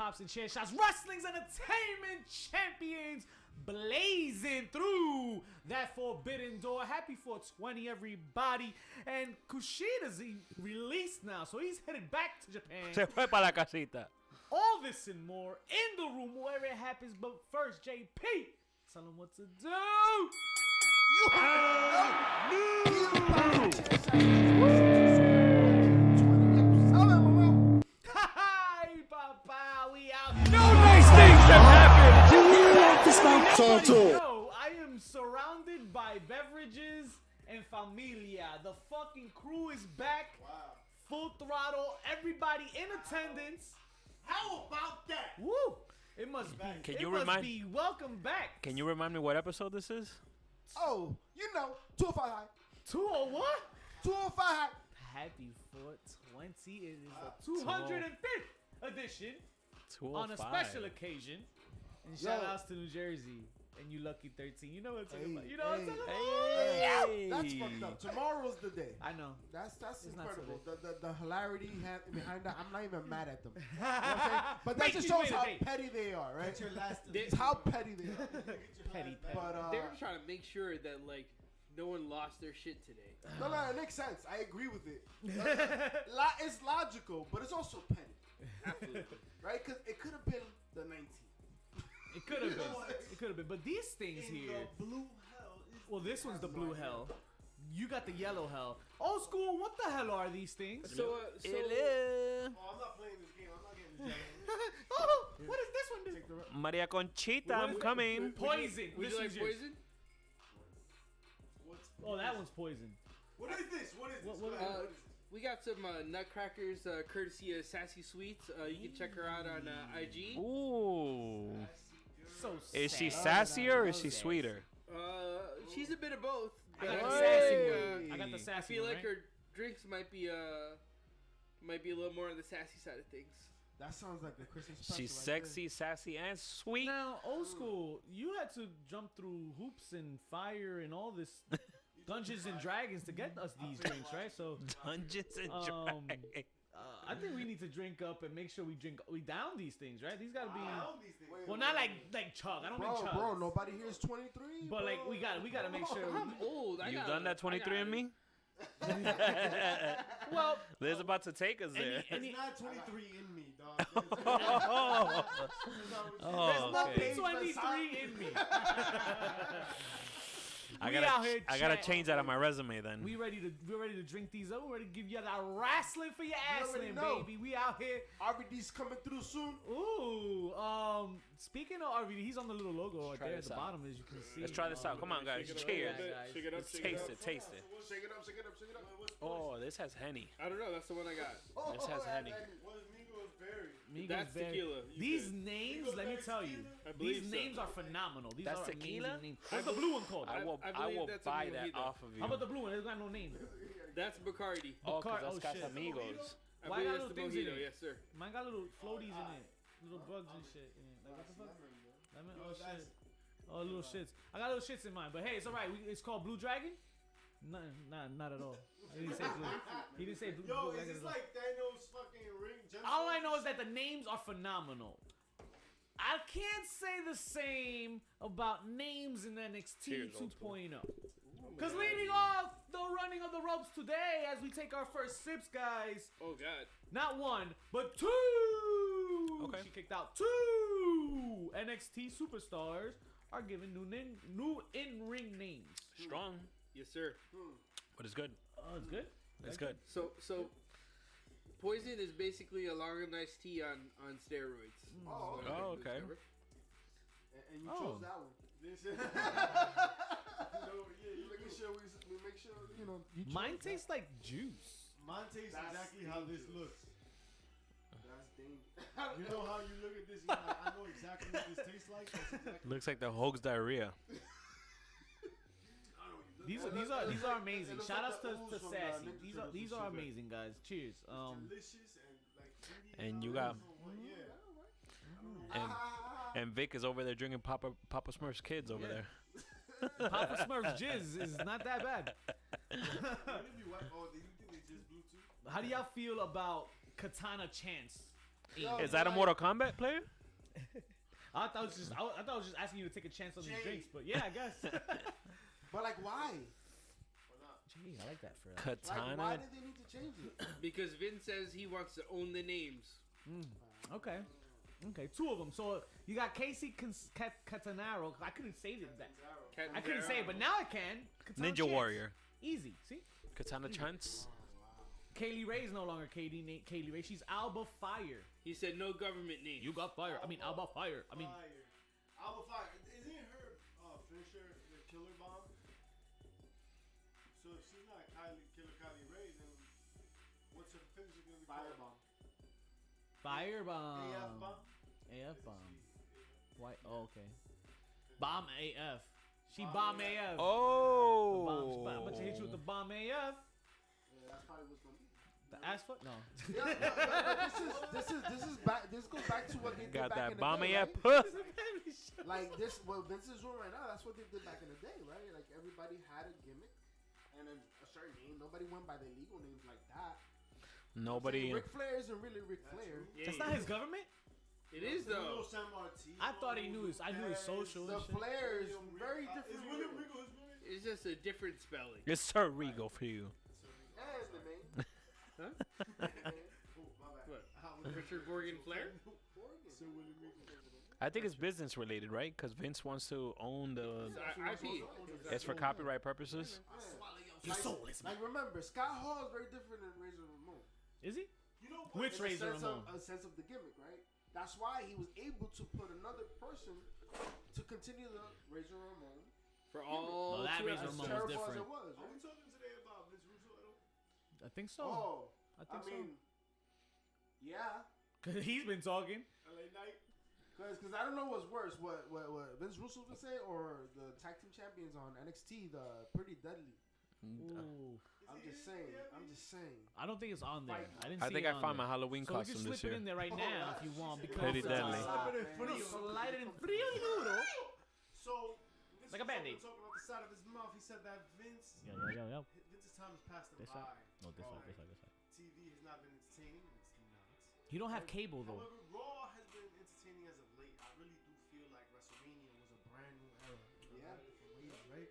pops, and chair shots. Wrestling's entertainment champions blazing through that forbidden door. Happy 420, everybody. And Kushida's released now, so he's headed back to Japan. Se fue para la casita. All this and more in the room where it happens. But first, JP, tell him what to do. Hi, Papa, we out. No nice things have happened. Yo, I am surrounded by beverages and familia. The fucking crew is back. Wow. Full throttle. Everybody in attendance. How about that? Woo! It must be. Can it you must remind- be welcome back. Can you remind me what episode this is? Oh, you know, 205 high. 201 what? 205 high. Happy 420. It is the 205th edition on a 205. special occasion. And shout outs to New Jersey and you lucky 13. You know what I'm talking about. You know what I'm talking about. Hey. That's fucked up. Tomorrow's the day. I know. That's It's not incredible. so The hilarity behind that. I'm not even mad at them. You know what I'm saying? But that Wait, just you shows made a how date. petty they are, right? Your last It's how petty they are. Petty. But they were trying to make sure that like no one lost their shit today. no, it makes sense. I agree with it. It's logical, but it's also petty, Absolutely. right? Because it could have been the 19th. It could have been. It could have been. But these things here. The blue hell. Well, this one's the blue hell. You got the yellow hell. Old school, what the hell are these things? So Oh, I'm not playing this game. I'm not getting jealous. Oh, what does this one do? Maria Conchita, What I'm is it? coming. Poison. Would This you like one's yours. poison? Oh, that one's poison. What is this? What is this? What- We got some nutcrackers courtesy of Sassy Sweets. You can check her out on IG. Ooh. So Is she sad. sassier or is she sweeter? She's a bit of both. I got But the I sassy think, one. I got the I sassy feel one, like right? her drinks might be a little more on the sassy side of things. That sounds like a Christmas special. She's right there. sexy, sassy, and sweet. Now, old school, you had to jump through hoops and fire and all this Dungeons and Dragons to get us these drinks, right? So Dungeons and Um, Dragons. I think we need to drink up and make sure we down these things, right? These gotta be. Wait, Well, not like chug. I don't mean chug. Bro, nobody here is 23. But like we gotta make sure. I'm old. You've done that 23 and me? Well, Liz about to take us there. any, not 23 in me, dog. Oh, there's okay. nothing 23 in me. I We out here gotta chatting. change that on my resume then. We're ready to drink these up. We're ready to give you that wrestling for your already ASSLIN, know. baby. We out here. RVD's coming through soon. Ooh, speaking of RVD, he's on the little logo right try there at this the out. bottom, as you can see. Let's try this out. Come on, guys. Shake it up. Cheers. Yeah, guys. Shake it up. Let's Shake it taste up. it. Taste it. Shake it up, shake it up, shake it up. Oh, this has Henny. I don't know. That's the one I got. This has Henny. What is Migos Berry? Migos That's Berry. tequila. These names, let me tell you, I believe these so. names are phenomenal. These That's are tequila? amazing names. What's the blue one called? I will I believe that's a buy that mojito. off of you. How about the blue one? It's got no name. That's Bacardi. Oh, Bacar- because that's oh, shit. Casamigos. I Why believe got that's little the things in mojito. it? Yes, sir. Mine got little floaties in it, little bugs and shit in it. Like what the fuck? Lemon? Oh shit. Oh, little shits. I got little shits in mine, but hey, it's all right. It's called Blue Dragon. Not at all. He didn't say blue. He didn't say blue. Yo, Blue is Dragon this at all. like Thanos' fucking ring? All I know is that the names are phenomenal. I can't say the same about names in NXT Cheers, old 2.0. Because leading off the running of the ropes today as we take our first sips, guys. Oh God. Not one, but two. Okay. She kicked out two NXT superstars are given new in-ring names. Strong, Yes, sir. but it's good. Oh, it's good. It's good. So, poison is basically a long and iced tea on steroids. Oh, okay. Oh, okay. And you Oh. chose that one. We make sure, you know. You chose Mine that. tastes like juice. Mine tastes That's exactly how this looks. That's dangerous. You know how you look at this? You know, I know exactly what this tastes like. That's exactly Looks like the Hogs diarrhea. These are amazing. It looks Shout like outs the to ooze from, Sassy. Ninja These Turtles are and shit. amazing, guys. Cheers. delicious and like. And you got Yeah. and Vic is over there drinking Papa Smurf's kids over there. Papa Smurf's jizz is not that bad. What if you wipe? Oh, do you think they just blew too? How do y'all feel about Katana Chance Yo, Is that a like- Mortal Kombat player? I thought it was just asking you to take a chance on these drinks, but yeah, I guess. But like, why? Gee, I like that for Like, why Katana. did they need to change it? Because Vince says he wants to own the names. Okay. Okay, 2 of them. So you got Casey Catanaro. I couldn't say that. I couldn't say it, but now I can. Katana Ninja Chance. Warrior. Easy. See? Katana Chance. Kaylee Ray's no longer Kaylee Ray. She's Alba Fire. He said no government name. You got fire. I mean, Alba Fire. I mean, Alba Fire. Isn't her finisher the Killer Bomb? So if she's not Killer Kylie Ray, then what's her finisher gonna be? Firebomb. Firebomb. AF Bomb. AF bomb. Why? Oh, okay. Bomb AF. She bomb AF. Oh. I'm about to hit you with the bomb AF. Yeah, that's probably what's gonna be. The asphalt? No. Yeah, this is back. This goes back to what they did Got back that in the bomb day, up. right? Like this, what Vince is doing right now. That's what they did back in the day, right? Like everybody had a gimmick and a certain name. Nobody went by their legal names like that. Nobody. Ric Flair isn't really Ric Flair. Yeah, That's not his government? It is though. San Martino. I thought he knew his. I knew his social The and shit. Flair is very Is different. William Regal his woman? It's just a different spelling. It's Sir Regal for you. And the main. Huh? Oh, my bad. What? How was Richard Morgan Flair? Sir William Regal. I think it's business related, right? Because Vince wants to own the. IP. It's for copyright purposes. Your soul is Like remember, Scott Hall is very different than Razor Ramon. Is he? You know Which In a Razor sense Ramon? Of, a sense of the gimmick, right? That's why he was able to put another person to continue the Razor Ramon. For all No, that two Razor As Ramon was terrible different. as it was, Are we right? talking today about Vince Russo at all? I think so. Oh, I I think mean, yeah. Cause he's been talking. LA Knight. Because I don't know what's worse, what Vince Russo's been saying, or the tag team champions on NXT, the Pretty Deadly. Ooh. I'm just saying. I'm just saying. I don't think it's on there. I didn't I see think it I on found there. my Halloween So we can costume slip this it year. in there right now if you want. Because Pretty deadly. Slip it in We'll frío. slide it in frío y duro. So, Like a Band-Aid. talking about the side of his mouth, he said that Vince, Yo. Vince's time has passed him This by. side? No, this Oh, side, this side, this side. TV has not been entertaining. It's not. You don't have cable though. However, Raw has been entertaining as of late. I really do feel like WrestleMania was a brand new era. In a lot of different ways, right?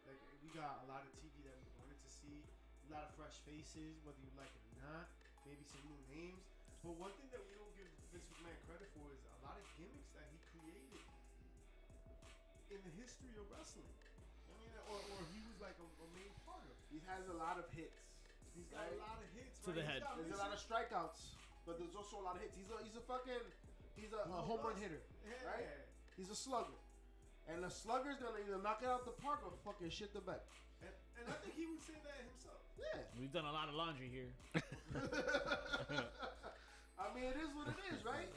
Like we got a lot of TV that we wanted to see, a lot of fresh faces, whether you like it or not. Maybe some new names. But one thing that we don't give Vince McMahon credit for is a lot of gimmicks that he created in the history of wrestling. I mean, or he was like a main part of it. He has a lot of hits. He's got a lot of hits. To the head. There's a lot of strikeouts, but there's also a lot of hits. He's a home run hitter, right? He's a slugger, and the slugger's gonna either knock it out the park or fucking shit the bed. And I think he would say that himself. Yeah. We've done a lot of laundry here. I mean, it is what it is, right?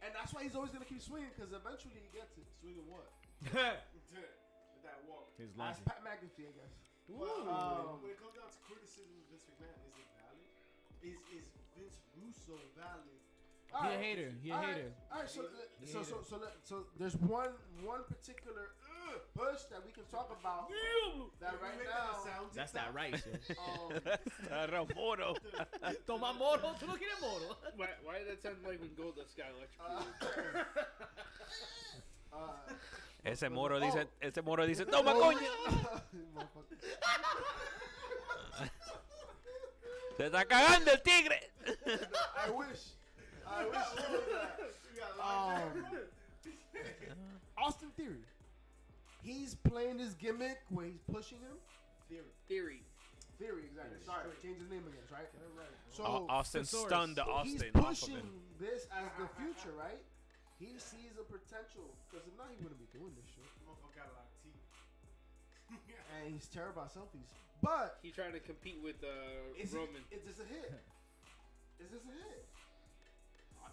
And that's why he's always gonna keep swinging, because eventually he gets it. Swinging what? With that walk. His That's laundry. Pat McAfee, I guess. Well, when it comes down to criticism of Vince McMahon, is it valid? Is Vince Russo valid? All He a right. hater. He a All right. hater. All right, so hater. so there's one particular push that we can talk about that If we right make that a now. sound That's that TikTok, rice. Ramoro. Toma moro, tú no quieres moro. Why did that sound like when Goldust got electrocuted? Ese moro dice, toma coño. Se está cagando el tigre. I wish it was that. Austin Theory. He's playing this gimmick where he's pushing him. Theory. Theory, exactly. Sorry, change his name again, right? So Austin stunned the he's Austin off of pushing him. this as the future, right? He sees a potential, because if not, he wouldn't be doing this shit. Motherfucker got a lot of teeth. And he's terrible at selfies. But He tried to compete with Roman. is this a hit? Is this a hit?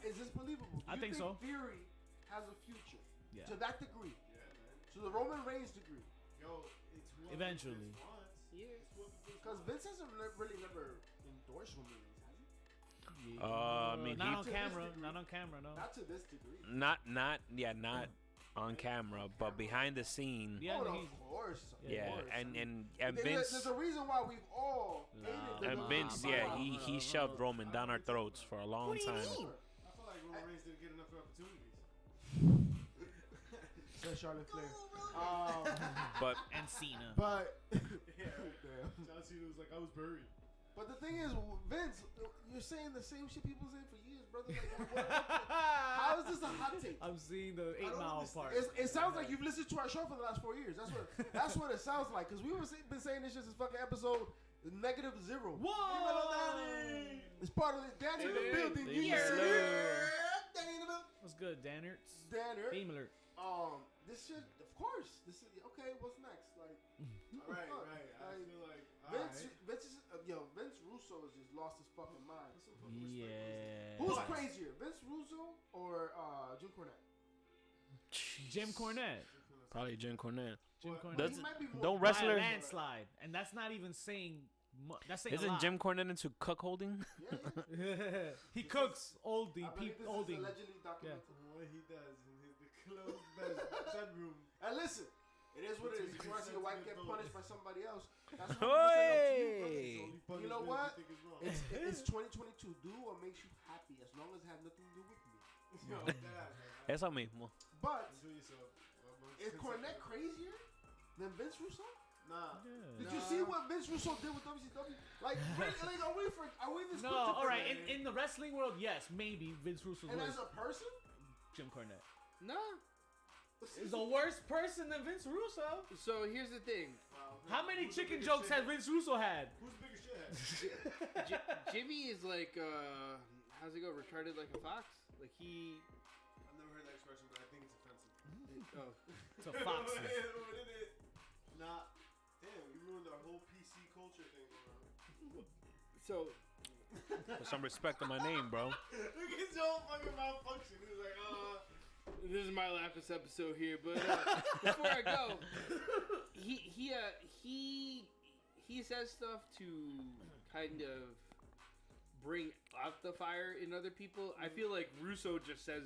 Is this believable? Do I you think so. Theory has a future Yeah. to that degree, Yeah, man. to the Roman Reigns degree. Yo, it's what Eventually. Vince wants. Yeah. It's what Vince Because wants. Vince hasn't really never endorsed Roman Reigns, has he? I mean, not he- on To camera. this degree. Not on camera. No. Not to this degree. not on camera, but behind the scene. Yeah, Oh, he's- of course. Of Yeah, course. I mean, and there's Vince a reason why we've all hated and WWE. Vince, yeah, he shoved Roman down our throats for a long time. I feel like Roman Roman Reigns didn't get enough opportunities. Says Charlotte Flair. But And Cena. But Yeah. damn. John Cena was like, I was buried. But the thing is, Vince, you're saying the same shit people saying for years, brother. Like, how is this a hot take? I'm seeing the 8 don't Mile understand. part. It sounds like you've listened to our show for the last 4 years. That's what it sounds like. Because been saying this shit since fucking episode -0. Whoa! It's part of the Danny in the Hey, building. Danny You in the heard? Danny in the building. What's good, Dannerts? Danner. Fame alert. This shit, of course. This is okay. What's next? Like, Right, fuck? right. I Like, feel like Vince Russo has just lost his fucking mind. Yeah. Who's crazier, Vince Russo or Jim Cornette? Jim Cornette. probably Jim Cornette. Jim But- Cornette. Does He might be more don't By a wrestlers? landslide, and that's not even saying. That's saying a Isn't lot. Jim Cornette into cuckolding? Yeah. He cooks oldie, I believe peep this is oldie. allegedly documented. what he does in the closed bedroom. And listen, it is what it is. If you want to see a wife get punished by somebody else, that's 100% up to Hey! you, brother. You know what? It's 2022. Do what makes you happy, as long as it has nothing to do with me. Eso mismo. But Do yourself. is Cornette crazier than Vince Russo? Nah. Did you see what Vince Russo did with WCW? Like, are we this? No, quick to all right. think- In the wrestling world, yes, maybe Vince Russo's And worse. as a person, Jim Cornette No. is a worse person than Vince Russo. So here's the thing. How many Who's the chicken biggest jokes shithead? has Vince Russo had? Who's the biggest shithead? Jimmy is like, how's it go? Retarded like a fox? Like he. I've never heard that expression, but I think it's offensive. Oh. It's a fox. What is it? Nah. Damn, you ruined our whole PC culture thing going on. So Put some respect on my name, bro. Look at his whole fucking malfunction. He was like, this is my last episode here, but before I go, he says stuff to kind of bring out the fire in other people. I feel like Russo just says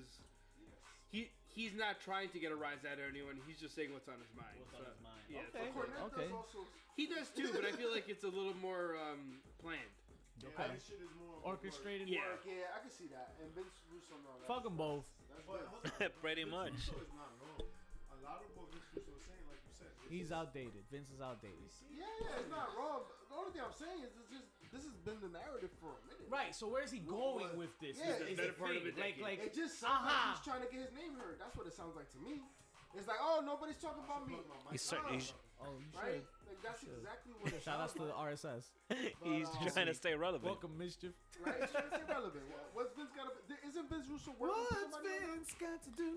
he's not trying to get a rise out of anyone. He's just saying what's on his mind. What's on his mind. Yeah, Okay. so Cornette Okay. does also. he does too, but I feel like it's a little more planned. yeah, this shit is more Orchestrated. Yeah. Work, yeah, I can see that. And Vince Russo, no. Fuck them both. That's But good. hold on. Pretty Vince much. Russo is not wrong. A lot of what Vince Russo was saying, like you said, He's outdated. Vince is outdated. Yeah, it's not wrong. But the only thing I'm saying is this has been the narrative for a minute. Right. So where's he going with this? Yeah, is better the part of thing. a decade. Like It just sounds like Uh-huh. he's trying to get his name heard. That's what it sounds like to me. It's like, oh, nobody's talking about me. He's he's, oh, you Right? should. Like, that's should. exactly what it Shout outs sounds to the like. RSS. he's trying to stay relevant. Welcome, mischief. Right? It's trying to stay relevant. What's Vince got to Isn't Vince Russo working with What's somebody right now? Vince got to do?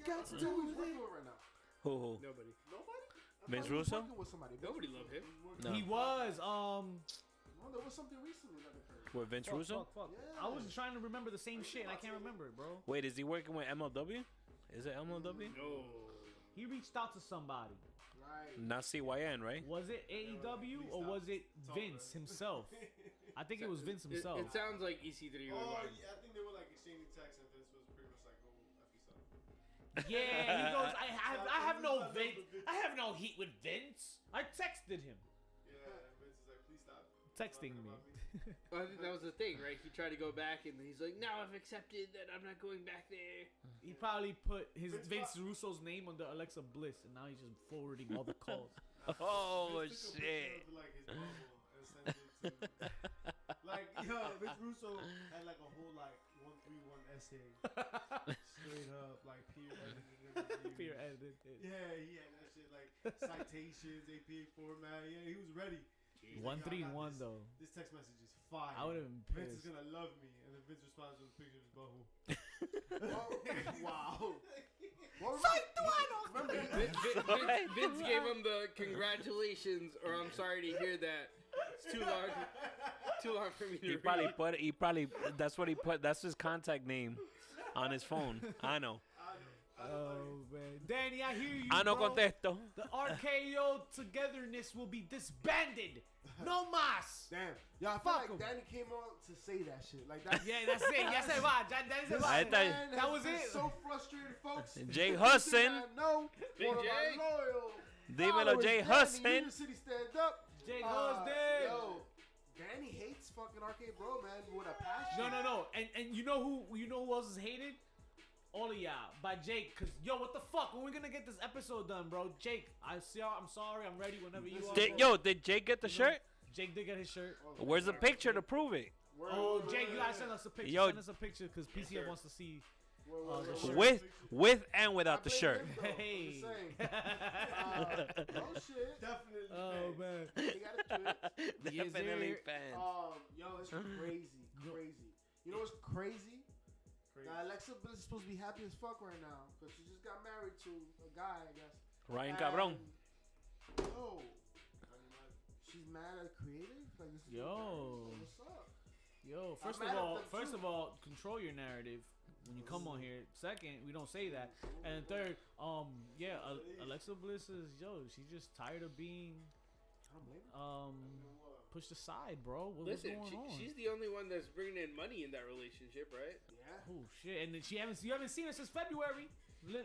Got to Who do he's with working it. with right now? Who? Nobody. Nobody? I Vince thought he was Russo? working with somebody. Nobody Russo. loved him. No. He was. No, there was something recently that occurred. With Vince Fuck, Russo? fuck. Yeah. I was trying to remember the same shit, and I can't remember it, bro. Wait, is he working with MLW? Is it MLW? No. He reached out to somebody. Right. Not CYN, right? Was it AEW or was it Vince himself? I think it was Vince It, himself. it sounds like EC3 Oh, rewind. yeah, I think they were like exchanging texts, and Vince was pretty much like, "Go f yourself." Yeah, he goes. I have no I have no heat with Vince. I texted him, Yeah, and Vince is like, "Please stop texting talking me. about me." I think that was the thing, right? He tried to go back, and he's like, "Now I've accepted that I'm not going back there." He probably put his Vince Vince Russo's name under Alexa Bliss, and now he's just forwarding all the calls. Oh, Vince took a shit. picture of, like, his bubble and sent it to, like, yo, Vince Russo had like a whole like 131 essay, straight up, like peer edited. Peer edited. Yeah, he had that shit like citations, APA format. Yeah, he was ready. He's like, 131 though. This text message is fire. I would have been Vince is pissed. gonna love me, and then Vince responds with a picture of his butthole. Wow. Well, remember, Vince gave him the congratulations, or I'm sorry to hear that. It's too long for me to He read. probably that's what he put. That's his contact name on his phone. I know. Oh man, Danny, I hear you. I no bro. contesto. The RKO togetherness will be disbanded. No mas. damn. Yo, I feel Fuck like 'em. Danny came on to say that shit. Like that. Yeah, that's it. Yes, I va. Danny se This va. Ahí está. man That has was been it. So frustrated, folks. Jay Hudson. No, Big one of J. my loyal Dímelo, followers, Jay Danny, Hudson. Union City stand up. Jay Hudson. Yo, Danny hates fucking fucking arcade, bro, man, with a passion. No. And you know who else is hated? All of y'all by Jake. Cause yo, what the fuck? When we gonna get this episode done, bro? Jake, I'm sorry. I'm ready whenever you are. Did Jake get the shirt? Jake did get his shirt. Where's the picture to prove it? Oh, Jake, you gotta send us a picture. Yo. Send us a picture because PCF wants to see the shirt. With and without the shirt. Hey. No shit. Definitely. Oh man. You gotta do it. Definitely fans. Yo, it's crazy. You know what's crazy? Alexa Bliss is supposed to be happy as fuck right now because she just got married to a guy, I guess. Ryan Cabron. Yo, she's mad at creative. Like, this is what's up? Yo, I'm first mad at of them, all, control your narrative when you come on here. Second, we don't say that. And then third, Alexa Bliss is she's just tired of being pushed aside, bro. What's Listen, going on? she's the only one that's bringing in money in that relationship, right? Yeah. Oh shit! And then you haven't seen her since February.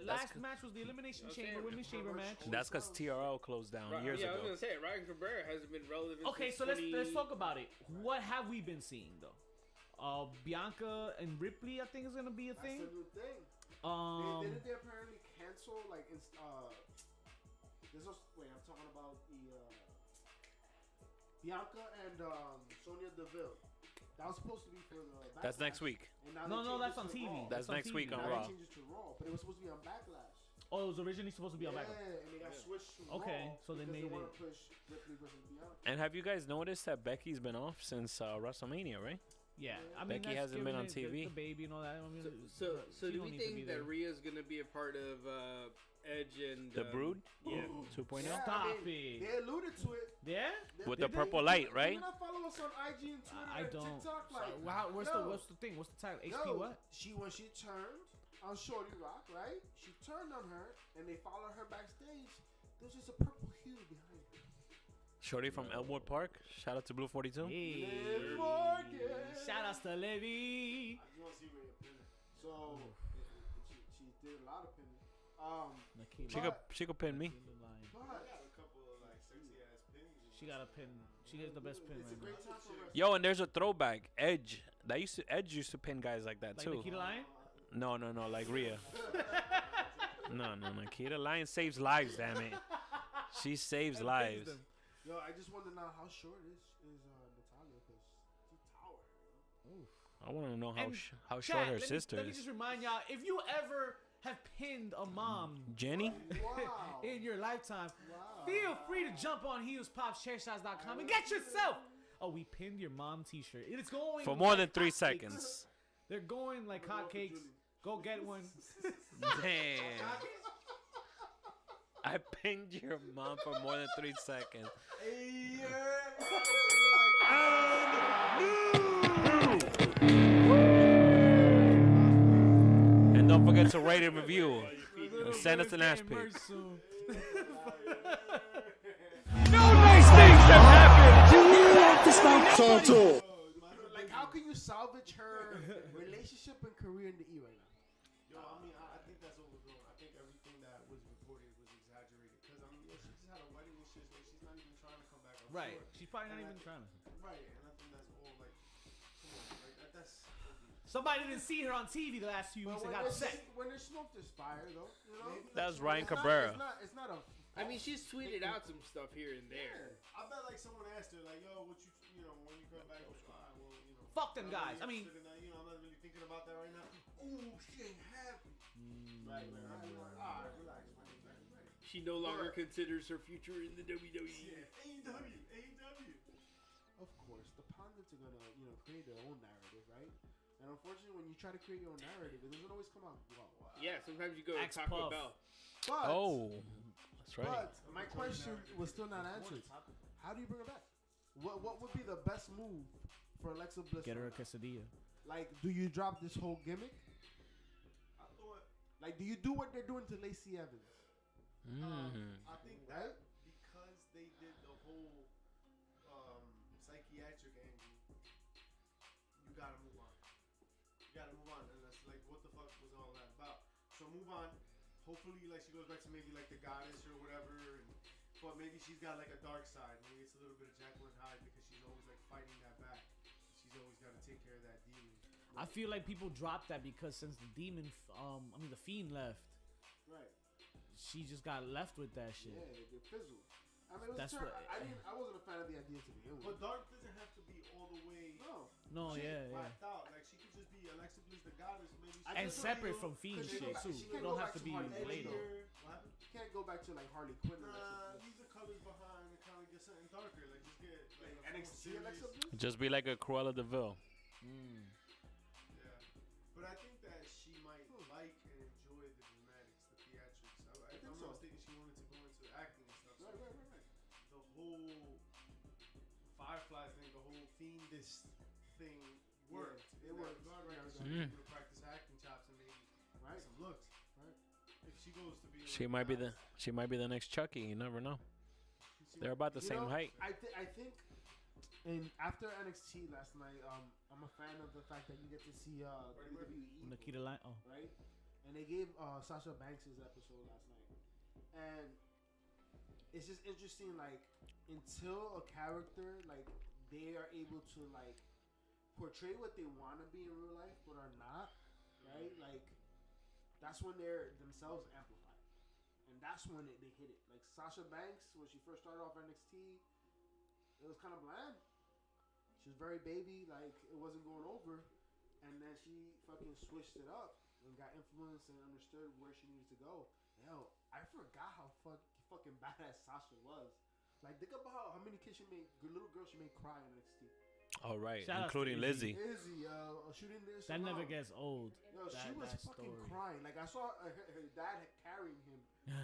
Last match was the Elimination Chamber, Women's Chamber match. That's because TRL closed down years I was ago. gonna say Ryan Cabrera hasn't been relevant. Okay, so let's talk about it. What have we been seeing though? Bianca and Ripley, I think, is gonna be a thing. That's a new thing. Didn't they apparently cancel I'm talking about the Bianca and Sonya Deville. That was supposed to be for the Backlash. That's next week. No, that's on TV. That's next week on Now Raw. they changed it to Raw, but it was supposed to be on Backlash. Oh, it was originally supposed to be on Yeah, Backlash. and they got switched to Okay, Raw so they because made want it- to push Ripley versus Bianca. And have you guys noticed that Becky's been off since WrestleMania, right? Yeah, I mean, Becky that's hasn't been giving on it TV. The baby and all that. I mean, So she do don't we need to be think that there. Rhea's gonna be a part of Edge and The Brood? Yeah. 2.0? Yeah, Stop they it. alluded to it. Yeah. With Did the purple light, right? You not follow us on IG and Twitter I and don't. TikTok? Like, What's yo, the thing? What's the title? HP yo, what? when she turned on Shorty Rock, right? She turned on her, and they followed her backstage. There was just a purple hue behind her. Shorty from Elmwood Park. Shout out to Blue 42. Hey. Liv Morgan. Shout outs to Levy. I just want to see where you're pinning. So she did a lot of pinning. She could pin me. But She got a pin. She has the best pin it's a right great now. time for wrestling. Yo, and there's a throwback. Edge. Edge used to pin guys like that Like too. Nikita Lion. No, like Rhea. No, Nikita Lion saves lives, damn it. She saves lives. Yo, I just want to know how short is Natalia because she's towering. I want to know And how Chat, short her let sister me is. just remind y'all: if you ever have pinned a mom Jenny? Wow. in your lifetime, Wow. feel free to jump on HeelsPopShareShots.com and get yourself a "We Pinned Your Mom" T-shirt. It's going For more like than 3 hotcakes. seconds. They're going like hotcakes. Go get one. Damn. I pinged your mom for more than 3 seconds. And don't forget to rate and review. And send us an ass pic. Like, how can you salvage her relationship and career in the E right now? Yo, I mean, I think that's overblown. I think everything that was reported was exaggerated. Because, I mean, she just had a wedding and shit. Like, she's not even trying to come back. I'm Right. sure. She's probably not And even trying to. Right, and I think that's all, like, come on. Like, that's... Somebody didn't see her on TV the last few weeks and got upset. When there's smoke, there's fire, though. You know? That was Ryan It's not- Cabrera. It's not a... I mean, she's tweeted out some stuff here and there. I bet, like, someone asked her, like, yo, what you know, when you come back, well, you know. Fuck them I'm not guys. really I mean, interested in that, you know, I'm not really thinking about that right now. Ooh, she ain't happy. Right. All right, relax, man. She no longer considers her future in the WWE. Yeah, AEW. Of course, the pundits are gonna, create their own narrative, right? And unfortunately, when you try to create your own narrative, it doesn't always come out well. Yeah, sometimes you go Axe Taco Puff. Bell. But, Oh, that's right. but my question was still not answered. How do you bring her back? What would be the best move for Alexa Bliss? get her a right now? quesadilla. Like, do you drop this whole gimmick? I thought, Like, do you do what they're doing to Lacey Evans? I think Right? that because they did the whole psychiatric angle, you gotta move on. You gotta move on, and that's like, what the fuck was all that about? So move on. Hopefully, like, she goes back to maybe like the goddess or whatever, but maybe she's got like a dark side. Maybe it's a little bit of Jacqueline Hyde because she's always like fighting that back. She take care of that demon. I feel like people dropped that because since the demon, the Fiend left, Right. she just got left with that shit. Yeah, it fizzled. I mean, it was That's I what- wasn't a fan of the idea to begin with. But Dark doesn't have to be all the way No. No, yeah. whacked out. Like she could just be Alexa Bliss, the goddess, maybe. I And just separate feel- from Fiend Cause she shit go back- too. she It can't don't go have back to be Harley later. Quinn. What happened? You can't go back to like Harley Quinn. or Nah, Alexa leave the colors behind and kind of get something darker. Like just get like a Bliss. full NXT Alexa series. Bliss. Just be like a Cruella de Vil. Mm. Yeah, but I think that she might like and enjoy the dramatics, the theatrics. If think I'm so. not mistaken, she wanted to go into acting and stuff. So Right. the whole Fireflies thing, the whole fiendish thing worked. it in that worked. regard, right? Yeah, Because okay. she was able to practice acting chops and maybe Right. some looks. Right. If she goes to be, She like, might be the goddess, she might be the next Chucky. You never know. They're about the You same know, height. I think, and after NXT last night, I'm a fan of the fact that you get to see WWE, Nikita Line. Oh, right? And they gave Sasha Banks' episode last night, and it's just interesting. Like until a character like they are able to like portray what they want to be in real life, but are not, right? Like that's when they're themselves amplified, and that's when they hit it. Like Sasha Banks, when she first started off NXT, it was kind of bland. She was very baby, like it wasn't going over, and then she fucking switched it up and got influenced and understood where she needed to go. Yo, I forgot how fucking badass Sasha was. Like think about how many kids she made, little girls she made cry in NXT. All right, Shout out to including Izzy. Lizzie. Izzy, shooting this. that never out. gets old. Yo, she was that fucking story. crying. Like I saw her dad carrying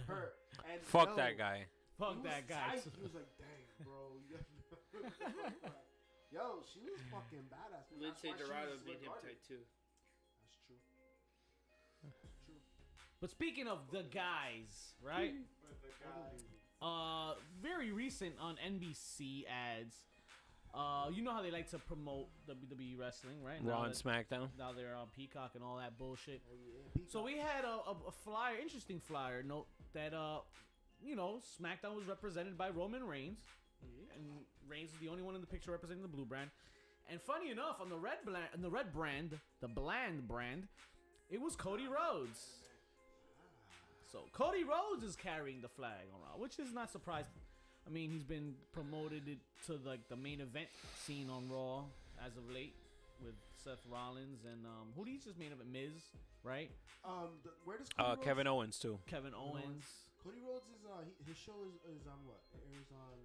her, and Fuck yo, that guy. Fuck he was that guy. tight. He was like, "Dang, bro." Yo, she was fucking badass. Man. That's Lindsay why she Dorado was made him regarded. tight too. That's true. That's true. But speaking of the guys, right? but the guy, Very recent on NBC ads. You know how they like to promote WWE wrestling, right? Raw and SmackDown. Now they're on Peacock and all that bullshit. Oh, yeah. So we had a flyer, interesting flyer note that SmackDown was represented by Roman Reigns, and Reigns is the only one in the picture representing the blue brand. And funny enough, on the bland brand, it was Cody Rhodes. So Cody Rhodes is carrying the flag on Raw, which is not surprising. I mean, he's been promoted to like the main event scene on Raw as of late with Seth Rollins and who did he just made up? Miz, right? Where does Cody Rhodes? Kevin Owens too. Kevin Owens. Cody Rhodes is his show is on what? It airs on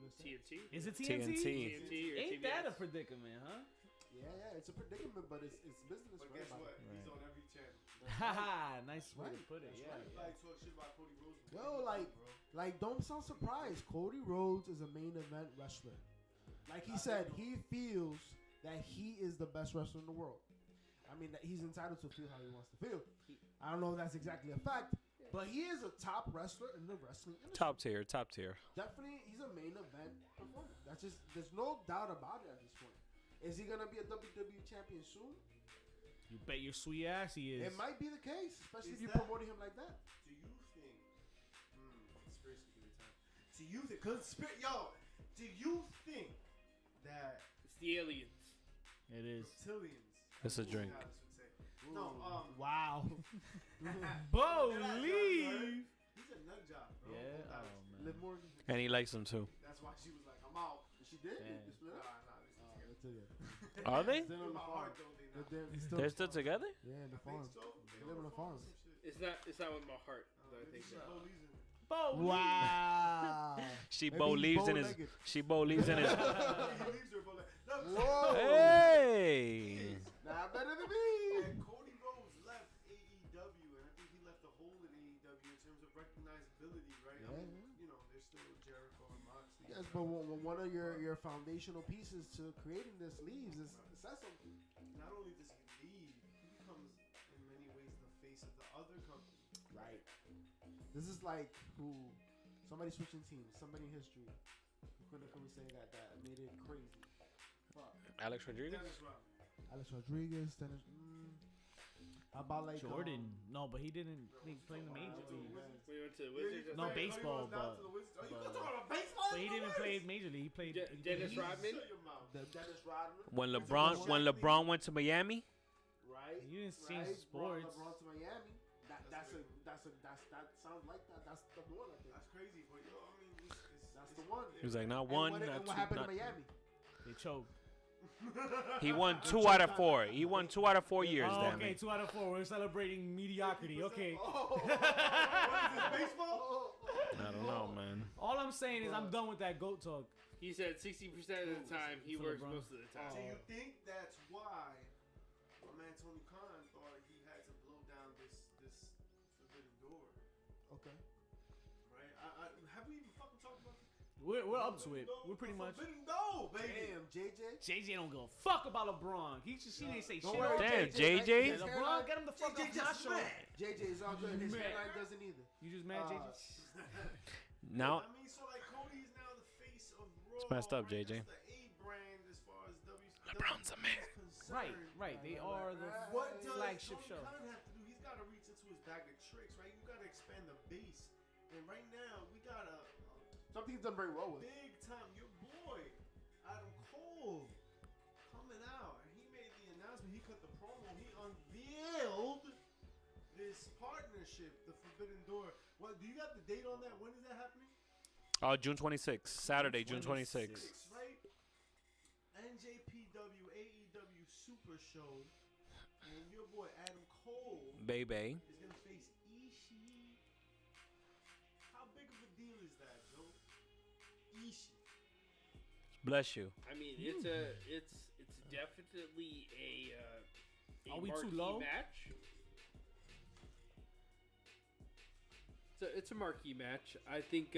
USA. TNT. Is it TNT. TNT or Ain't that a TBS? predicament, huh? Yeah, it's a predicament, but it's business. but for guess everybody. what? He's Right. on every channel. Haha, nice way to right. put it. That's Yeah, right. yeah. Like talk shit about Cody Rhodes. Yo, like don't sound surprised. Cody Rhodes is a main event wrestler. Like he said, he feels that he is the best wrestler in the world. I mean, that he's entitled to feel how he wants to feel. I don't know if that's exactly a fact, but he is a top wrestler in the wrestling industry. Top tier. Definitely, he's a main event performer. That's just, there's no doubt about it at this point. Is he gonna be a WWE champion soon? You bet your sweet ass he is. It might be the case, especially Is if you're that- promoting him like that. Do you think? Conspiracy theory time. Do you think? Do you think that It's the aliens. It is. reptilians? It's a drink. Dallas would say. No, Wow. Bo Believe. He's a nut job, bro. Yeah. Dallas. Oh man. Liv Morgan. And he likes them too. That's why she was like, I'm out. She did? Yeah. They split up? Nah, they still together. Are they? Still on In the my farm. heart, though, they not. They're still together? Yeah, in the I think farm. so. They live on a farm. Some shit. It's not with my heart. That I think Maybe so. Bo Lee's in it. Believe. Wow. She Maybe believes in his. bow-legged. She believes in his. He leaves her, but like, no, Whoa. Hey. Nah, better than me. And Cody Rhodes left AEW, and I think he left a hole in AEW in terms of recognizability, right? I Yeah, mean, you know, there's still Jericho and Moxley. Yes, but one of your foundational pieces to creating this leaves is says something. Not only does he leave, he becomes in many ways the face of the other company. Right. This is like somebody switching teams, somebody in history. Who can we say that made it crazy? Fuck. Alex Rodriguez. Dennis Rodman. Alex Rodriguez, Dennis. About like Jordan. No, but he didn't play in the major league. We went to the Wizards. No, baseball, but he didn't play major league. He played. Dennis Rodman. Dennis Rodman. When LeBron went to Miami, Right. You didn't change Right. sports. LeBron to Miami. That sounds like that. That's the one. I think. That's crazy, but yo, I mean, That's the one. he was like, not And one, what, not and two. what happened Not, to Miami? They choked. he won 2 out of 4. He won 2 out of 4 years. Oh, Damn okay, it. 2 out of 4. We're celebrating mediocrity. Okay. what is this, baseball? I don't know, man. All I'm saying is I'm done with that GOAT talk. He said 60% of the time he For works LeBron. most of the time. Do you think that's why my man Tony Khan thought he had to blow down this forbidden door? Okay. Right? Have we even fucking talked about this? We're up to it. We're pretty much. Forbidden door, baby. Damn, JJ. JJ don't give a fuck about LeBron. He didn't say Don't shit. worry, Damn, JJ. JJ? Yeah, LeBron, get him the fuck JJ off my just show. mad. JJ is all good. His Man. hairline doesn't either. You just mad, JJ? Now, I mean, so like Cody's now the face of Raw. It's messed up, right? JJ. That's the A brand as far as LeBron's a man. Right, right. They are the What does flagship Tony show. Khan have to do? He's got to reach into his bag of tricks, right? You got to expand the base. And right now, we got a Something he's done very well with. big time, your boy, Adam Cole, coming out. And he made the announcement. He cut the promo. He unveiled this partnership, the Forbidden Door. What, do you got the date on that? When is that happening? June 26th. Saturday, June 26th. Right? NJPW, AEW Super Show. And your boy, Adam Cole, Baby. is going to face Ishii. How big of a deal is that, Joe? Ishii. Bless you. I mean, it's definitely a Are we too marquee low? match. It's a marquee match. I think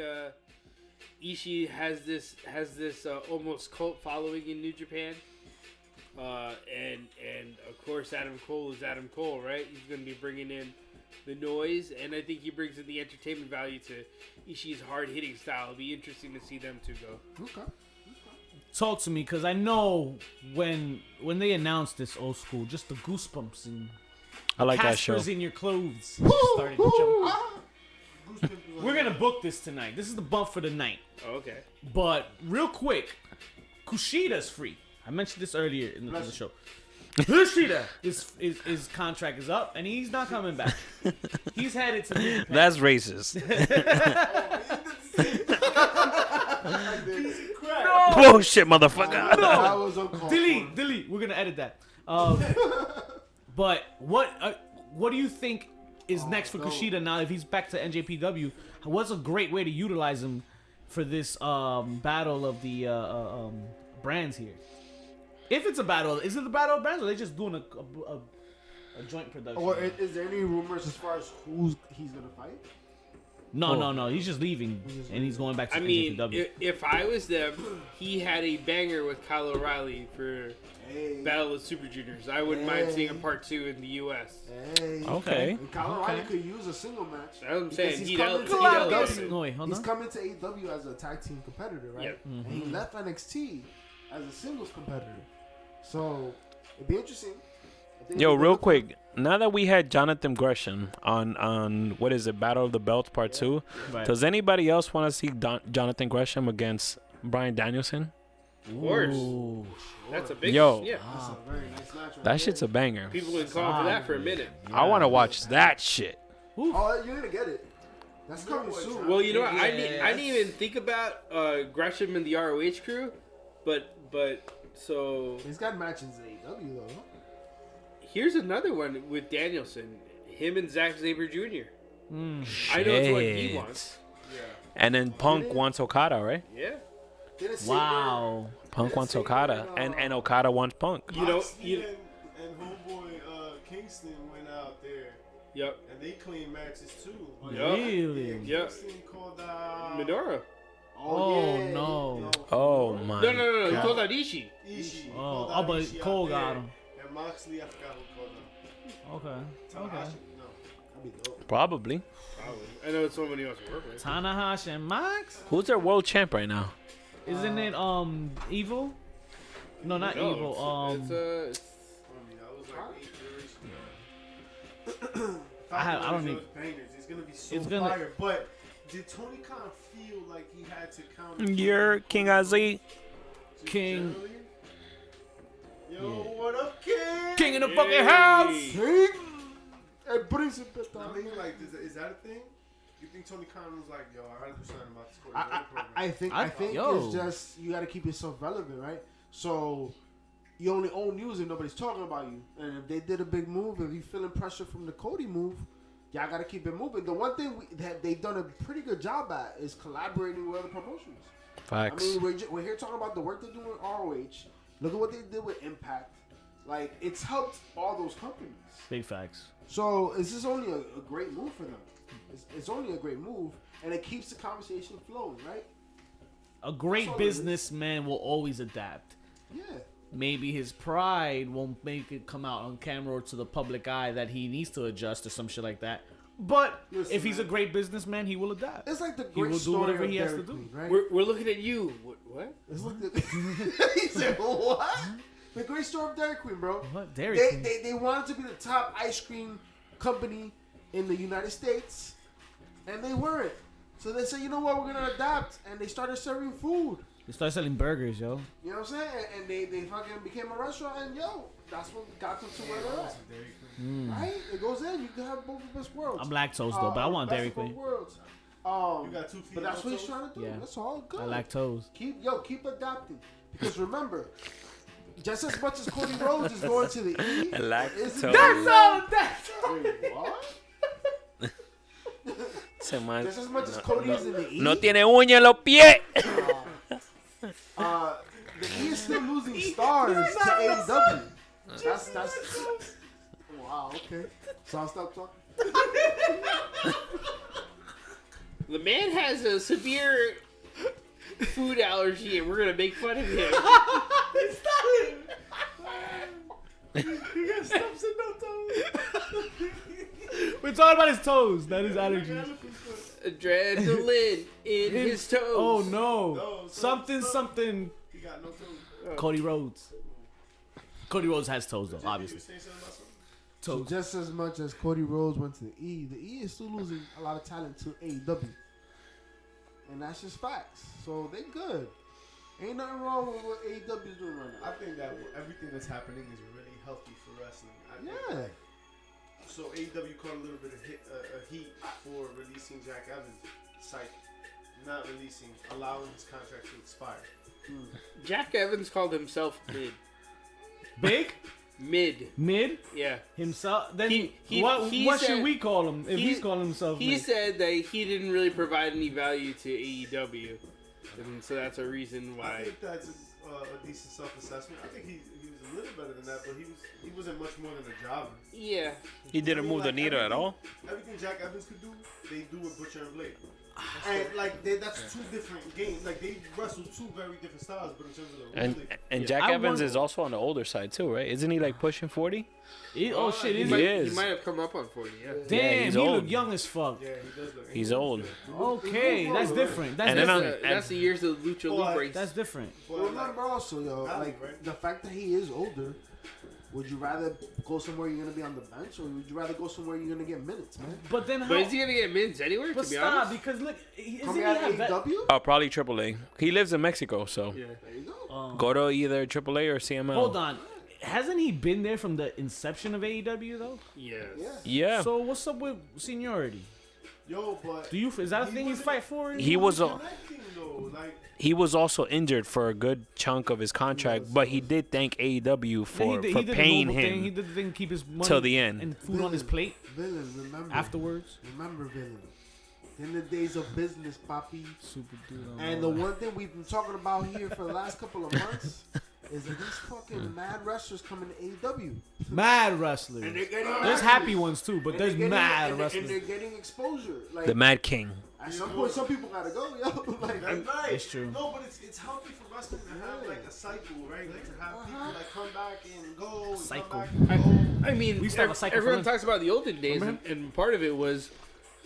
Ishii has this almost cult following in New Japan, and of course Adam Cole is Adam Cole, right? He's going to be bringing in the noise, and I think he brings in the entertainment value to Ishii's hard hitting style. It'll be interesting to see them two go. Okay. Talk to me, because I know when they announced this old school, just the goosebumps and I like that show. Caspers in your clothes just started to jump. We're going to book this tonight. This is the bump for the night. Oh, okay. But real quick, Kushida's free. I mentioned this earlier in the show. Kushida, his contract is up, and he's not coming back. He's headed to New Japan. That's racist. Bullshit, motherfucker. That was uncalled for. Delete. We're gonna edit that. But what do you think is next for Kushida now if he's back to NJPW? What's a great way to utilize him for this battle of the brands here? If it's a battle, is it the battle of brands, or are they just doing a joint production? Or is there any rumors as far as who he's gonna fight? No. He's just leaving, and he's going back to I mean, NJPW. if I was them, he had a banger with Kyle O'Reilly for Battle of Super Juniors. I wouldn't mind seeing a part 2 in the U.S. Hey. Okay. And Kyle O'Reilly could use a single match. That's what I'm saying. Because He'd he's No, wait, hold He's on. coming to AEW as a tag team competitor, right? Yep. And he left NXT as a singles competitor. So it'd be interesting. I think Yo, it'd be real good. quick. Now that we had Jonathan Gresham on what is it, Battle of the Belts Part 2, Right. does anybody else want to see Jonathan Gresham against Bryan Danielson? Of course. Ooh. That's a big Yo. yeah. That's a very nice match. Right That shit's a banger. People been calling for that for a minute. I want to watch that shit. Oh, you're gonna get it. That's coming soon. Well, you know what? I Yeah, didn't even think about Gresham and the ROH crew, but so He's got matches in AEW though. here's another one with Danielson, him and Zack Sabre Jr. I know it's what he Shit. wants. And then Punk wants Okada, right? Yeah. Didn't see Wow. Punk wants Okada, and Okada wants Punk. You know, Moxley and homeboy Kingston went out there, Yep. and they clean matches too. Like, Yup. Really? Yep. Kingston called Minoru. Oh, yeah, no. Oh my. No. He God. called out Ishii. Ishii. He Oh, called oh, out but Ishii Cole out got there, him. And Moxley, I forgot who called him. Okay. Tanahashi, Okay. No. That'd be dope. Probably. Probably. I know it's someone he wants to work with. Tanahashi and Max? Who's their world champ right now? Isn't it Evil? No, not No, Evil. it's I mean, that was like 8 generations. I don't need. Bangers. It's gonna be so It's gonna- fire. But did Tony Khan feel like he had to count? You're King Aziz. King. Yo, what up, King? King in the fucking house. King. El príncipe. I mean, like, is that a thing? You think Tony Khan was like, yo, I gotta do something about this Cody I, Rhodes program? I think yo. it's just you got to keep yourself relevant, right? So you only own news if nobody's talking about you. And if they did a big move, if you feeling pressure from the Cody move, y'all got to keep it moving. The one thing that they've done a pretty good job at is collaborating with other promotions. Facts. I mean, we're here talking about the work they're doing with ROH. Look at what they did with Impact. Like, it's helped all those companies. Big facts. So this is only a great move for them. It's only a great move, and it keeps the conversation flowing, right? A great That's all it is. businessman will always adapt. Yeah. Maybe his pride won't make it come out on camera or to the public eye that he needs to adjust or some shit like that. But Listen, if he's a man. great businessman, he will adapt. It's like the He great will do story whatever of he has Dairy to do. Queen, right? We're looking at you. What? It's like the he said what? The great story of Dairy Queen, bro. What? Dairy They, Queen? they wanted to be the top ice cream company in the United States, and they weren't. So they said, you know what, we're gonna adapt, and they started serving food. They start selling burgers, yo. You know what I'm saying? And they fucking became a restaurant, and yo, that's what got them to where they're at. Right? It goes in. You can have both the best worlds. I'm lactose though, but I want best Dairy of both Queen. worlds. You got 2 feet. But that's on what he's toes? trying to do. Yeah. That's all good. I lactose. Keep adapting. Because remember, just as much as Cody Rhodes is going to the E, Lactose. That's all. That's all. Wait, what? Ese man Just as much as Cody is in the E, no tiene uña en los pies. the E is still losing stars to AEW. That's wow. Okay, so I'll stop talking. The man has a severe food allergy, and we're gonna make fun of him. We're talking about his toes, not his allergies. Adrenaline in his toes. Oh no. No, Something. He got no toes. Cody Rhodes. Cody Rhodes has toes though, obviously. You say something about something? So Toes. just as much as Cody Rhodes went to the E is still losing a lot of talent to AEW, and that's just facts. So they good. Ain't nothing wrong with what AEW is doing right now. I think that everything that's happening is really healthy for wrestling. I think, Yeah. So AEW caught a little bit of heat for releasing Jack Evans. Psych. Not releasing, allowing his contract to expire. Jack Evans called himself Big? mid. Mid? Yeah. Himself? Then He what said- should we call him if he- he's calling himself He mid? said that he didn't really provide any value to AEW, and so that's a reason I why. think that's a decent self-assessment. I think he was a little better than that, but he wasn't much more than a jobber. Yeah. He didn't move the needle at all. Everything Jack Evans could do, they do with Butcher and Blade. And like that's two different games. Like they wrestle two very different styles, but in terms of the And ruling, and Jack I Evans wonder- is also on the older side too, right? Isn't he like pushing 40? Oh shit, is He he? is. He might have come up on 40. Yeah. Damn, he's he old. look young as fuck. yeah, he does look. He's old. Okay, that's different. That's And then different. That's the years of Lucha Libre. That's different. But remember also, yo, Alley, like right? the fact that he is older. Would you rather go somewhere you're gonna be on the bench, or would you rather go somewhere you're gonna get minutes, man? But then how? But is he gonna get mids anywhere? But To be stop, honest. because look, isn't Coming he out of have vet- AEW? Oh, probably AAA. He lives in Mexico, so Yeah. There you go. go to either AAA or CML. Hold on, hasn't he been there from the inception of AEW though? Yes. Yeah. Yeah, So what's up with seniority? Yo, but Do you is that a He thing you wasn't- fight for? he was a, connecting though. Like he was also injured for a good chunk of his contract, but he did thank AEW Yeah, for he did the paying noble thing. He him did the thing, keep his money till the end. and food on his plate Villain, remember. afterwards. Remember, villain. In the days of business, Papi. Super dude. And the one thing we've been talking about here for the last couple of months is that these fucking mad wrestlers coming to AEW. mad wrestlers. And they're getting There's happy ones too, but and there's they're getting- mad and wrestlers. they're getting exposure. Like The Mad King. at some point, some people gotta go, yo. Like, that's right. It's true. No, but it's healthy for wrestling to have like a cycle, right? Like to have people like come back and go. And Cycle. Come back and go. I mean, We used to have a cycle for everyone lunch. talks about the olden days, Remember and part of it was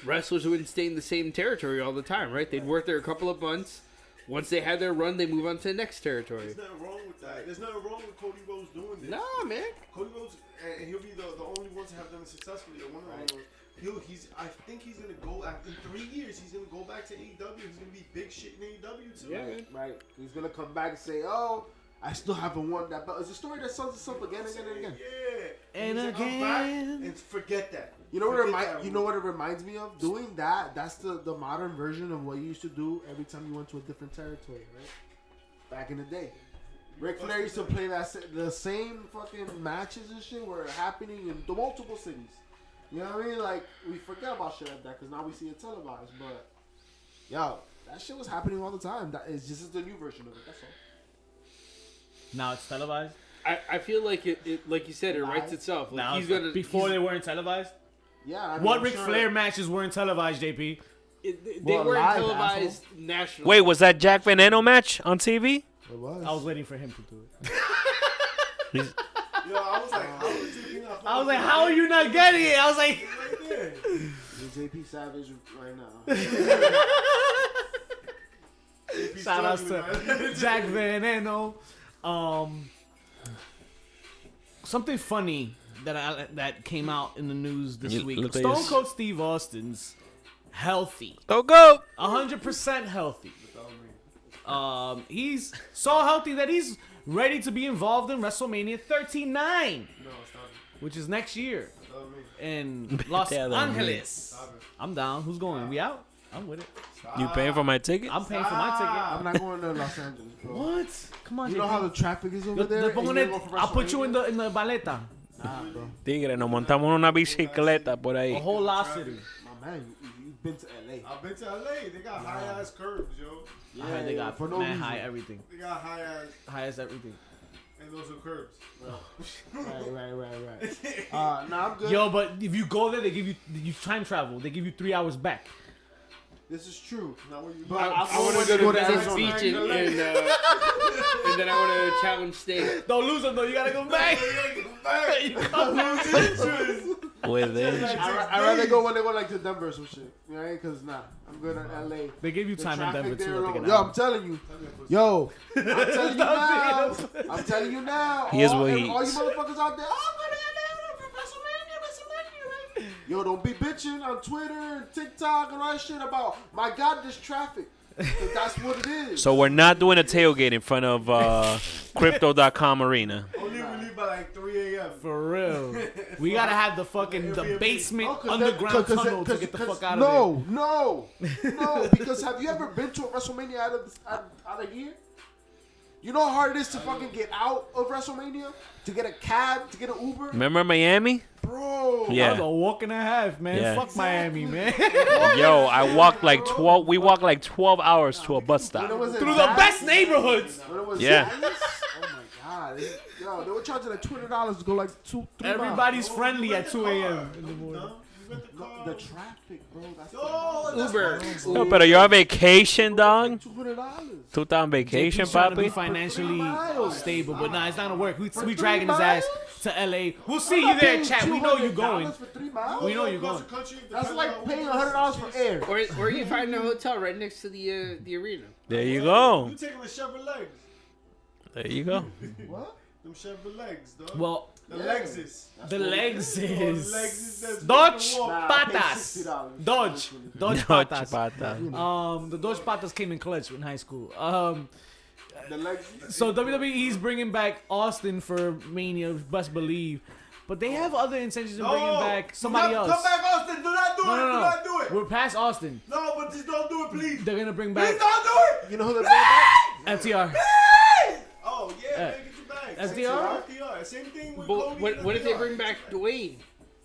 wrestlers wouldn't stay in the same territory all the time, right? They'd work there a couple of months, Once they have their run, they move on to the next territory. There's nothing wrong with that. There's nothing wrong with Cody Rhodes doing this. Nah, man. Cody Rhodes, and he'll be the only one to have done it successfully. Or one of the only ones. I think he's gonna go in 3 years. He's gonna go back to AEW. He's gonna be big shit in AEW too. Yeah, man. Right. He's gonna come back and say, "Oh, I still haven't won that belt." It's a story that sells itself again and again and again. Yeah. And He's like, "I'm back," again. and forget that. You know what Forget that you know what it reminds me of? Doing that. That's the modern version of what you used to do every time you went to a different territory, right? Back in the day. Ric Flair used to play the same fucking matches and shit were happening in the multiple cities. You know what I mean? Like, we forget about shit like that because now we see it televised. But, yo, that shit was happening all the time. That is just the new version of it. That's all. Now it's televised. I feel like it like you said, it writes itself. Like Now he's it's gonna before they weren't televised. Yeah. I mean, What I'm Ric sure- Flair matches weren't televised, JP? they Well, weren't live, televised nationally. Wait, was that Jack Veneno match on TV? It was. I was waiting for him to do it. Yo, I was like, how is it not I was like, how are you not getting it? I was like, right there? You're JP Savage right now. shout outs to Jack Veneno. Something funny that came out in the news this week. look at Stone this. Cold Steve Austin's healthy, Go go. 100% healthy. He's so healthy that he's ready to be involved in WrestleMania 39, No, stop it. which is next year Stop me. in Los Yeah, that Angeles. Stop it. I'm down. Who's going? We out? I'm with it. You paying for my ticket? I'm paying for my ticket. I'm not going to Los Angeles, bro. What? Come on, You know JP. how the traffic is over Yo, there? te and pongo you're en gonna el- go for I'll put you WrestleMania? in the baleta. Nah, bro. Tigre, nos montamos en una bicicleta por A ahí. whole lot city. My man, you've been to LA. I've been to LA. They got high ass curbs, yo. I heard they got for no mad reason. high everything. They got high ass, Highest everything. and those are curbs. Right. Nah, I'm good. Yo, but if you go there, they give you time travel. They give you 3 hours back. This is true. Now what you But got? I I want always to go to Arizona. Venice Beach and then I want to challenge Sting. Don't lose them though. You gotta go back. You come back. With it. I'd rather go when they go like to Denver or some shit. Right? Because I'm good at LA. They give you The time in traffic Denver there too. I think, alone. an Yo, hour. I'm telling you. Yo, I'm telling you now. I'm telling you now. Here's all, what all he you eats. motherfuckers out there. Oh, I'm going to LA for WrestleMania, right? Yo, don't be bitching on Twitter and TikTok and all that shit about, my God, this traffic. 'Cause that's what it is. So we're not doing a tailgate in front of Crypto.com Arena. Only we leave by like 3 a.m. For real. We gotta have the fucking the basement Oh, 'cause underground that- 'cause- tunnel to 'cause- get the 'cause- fuck out of No, because have you ever been to a WrestleMania out of here? You know how hard it is to fucking get out of WrestleMania? To get a cab, to get an Uber? Remember Miami? Bro. there. Yeah. That was a walk and a half, man. Yeah. Fuck Miami, man. Yo, I walked like 12. We walked like 12 hours to a bus When it stop. was in Through the Dallas- best neighborhoods. When it was Yeah. Dallas, oh my God. Yo, they were charging like $20 to go like 2-3 miles. Everybody's friendly at 2 a.m. in the morning. The traffic, bro. That's Uber. No, pero you're on vacation, dog. $200. Tú estás on vacation, JP's trying to be papi. financially miles. stable, but nah, it's not gonna work. We 3 dragging his ass to LA. We'll see you there, chat. We know you going. For 3 miles? We know you're going. That's like paying $100 for air. Or you find a hotel right next to the arena. There you go. You taking the Chevrolet? There you go. What? Them Chevrolets, dog. Well, The Yeah. Lexus. the legs is Lexus that's Dodge walk. Nah, I paid Patas. $60. Dodge Dodge Patas. pata. The Dodge Patas came in clutch in high school. The legs. So WWE's bringing back Austin for Mania, best believe, but they have other intentions of bringing back somebody else. Come back, Austin. Do not do it. Do not do it. We're past Austin. No, but just don't do it, please. They're gonna bring Please back don't do it. You know who they're bringing back? FTR. Oh, yeah, man, get your bags. FDR? FDR. Same thing with But Cody what and if they FDR. bring back Dwayne?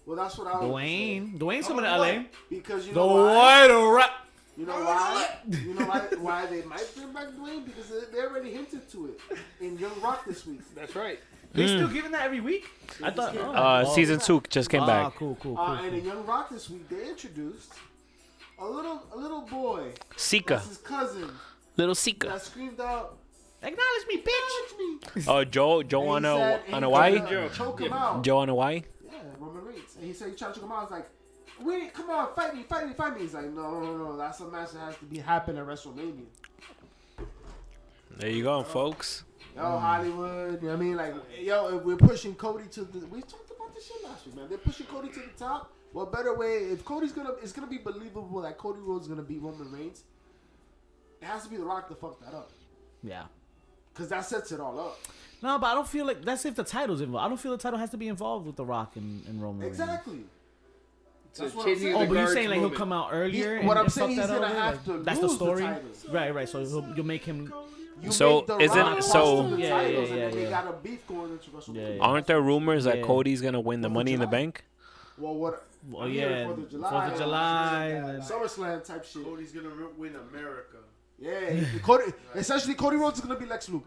Well, that's what I was Dwayne's coming to LA. Because you The know why? White Rat. You know why? You know why they might bring back Dwayne? Because they already hinted to it in Young Rock this week. That's right. They still giving that every week? I thought. Season 2 just came back. Cool. And in Young Rock this week, they introduced a little boy. Sika. That's his cousin Little Sika. that screamed out, Acknowledge me, bitch. "Touch me!" Oh, Joe And he on said- and he Hawaii? tried to choke him out. Joe on Hawaii? Yeah, Roman Reigns. And he said he tried to choke him out. I was like, wait, come on, fight me. He's like, no. That's a match that has to be happen at WrestleMania. There you go, folks. Yo, Hollywood. You know what I mean? Like, yo, if we're pushing Cody to the. We talked about this shit last week, man. They're pushing Cody to the top. What better way? If Cody's gonna, it's gonna be believable that Cody Rhodes is gonna beat Roman Reigns. It has to be The Rock to fuck that up. Yeah. Cause that sets it all up. No, but I don't feel like that's if the title's involved. I don't feel the title has to be involved with The Rock and Roman Reigns. Exactly. So That's what I'm changing saying. the Oh, but you're guards saying like he'll moment. come out earlier? What I'm and saying, fuck he's that gonna over? have Like, to that's the lose story. the Right, right. So you'll make him. You So, make The isn't- Rock so- cost the Yeah, titles, yeah, and then they yeah. got a beef going into WrestleMania. Yeah. Aren't there rumors that Yeah. Cody's gonna win the 4th of Money in the July. Bank? Well, what? Oh I'm yeah, hearing 4th of July. 4th of July. and then- SummerSlam type shit. Cody's gonna win America. Yeah, Cody. Essentially, Cody Rhodes is gonna be Lex Luger.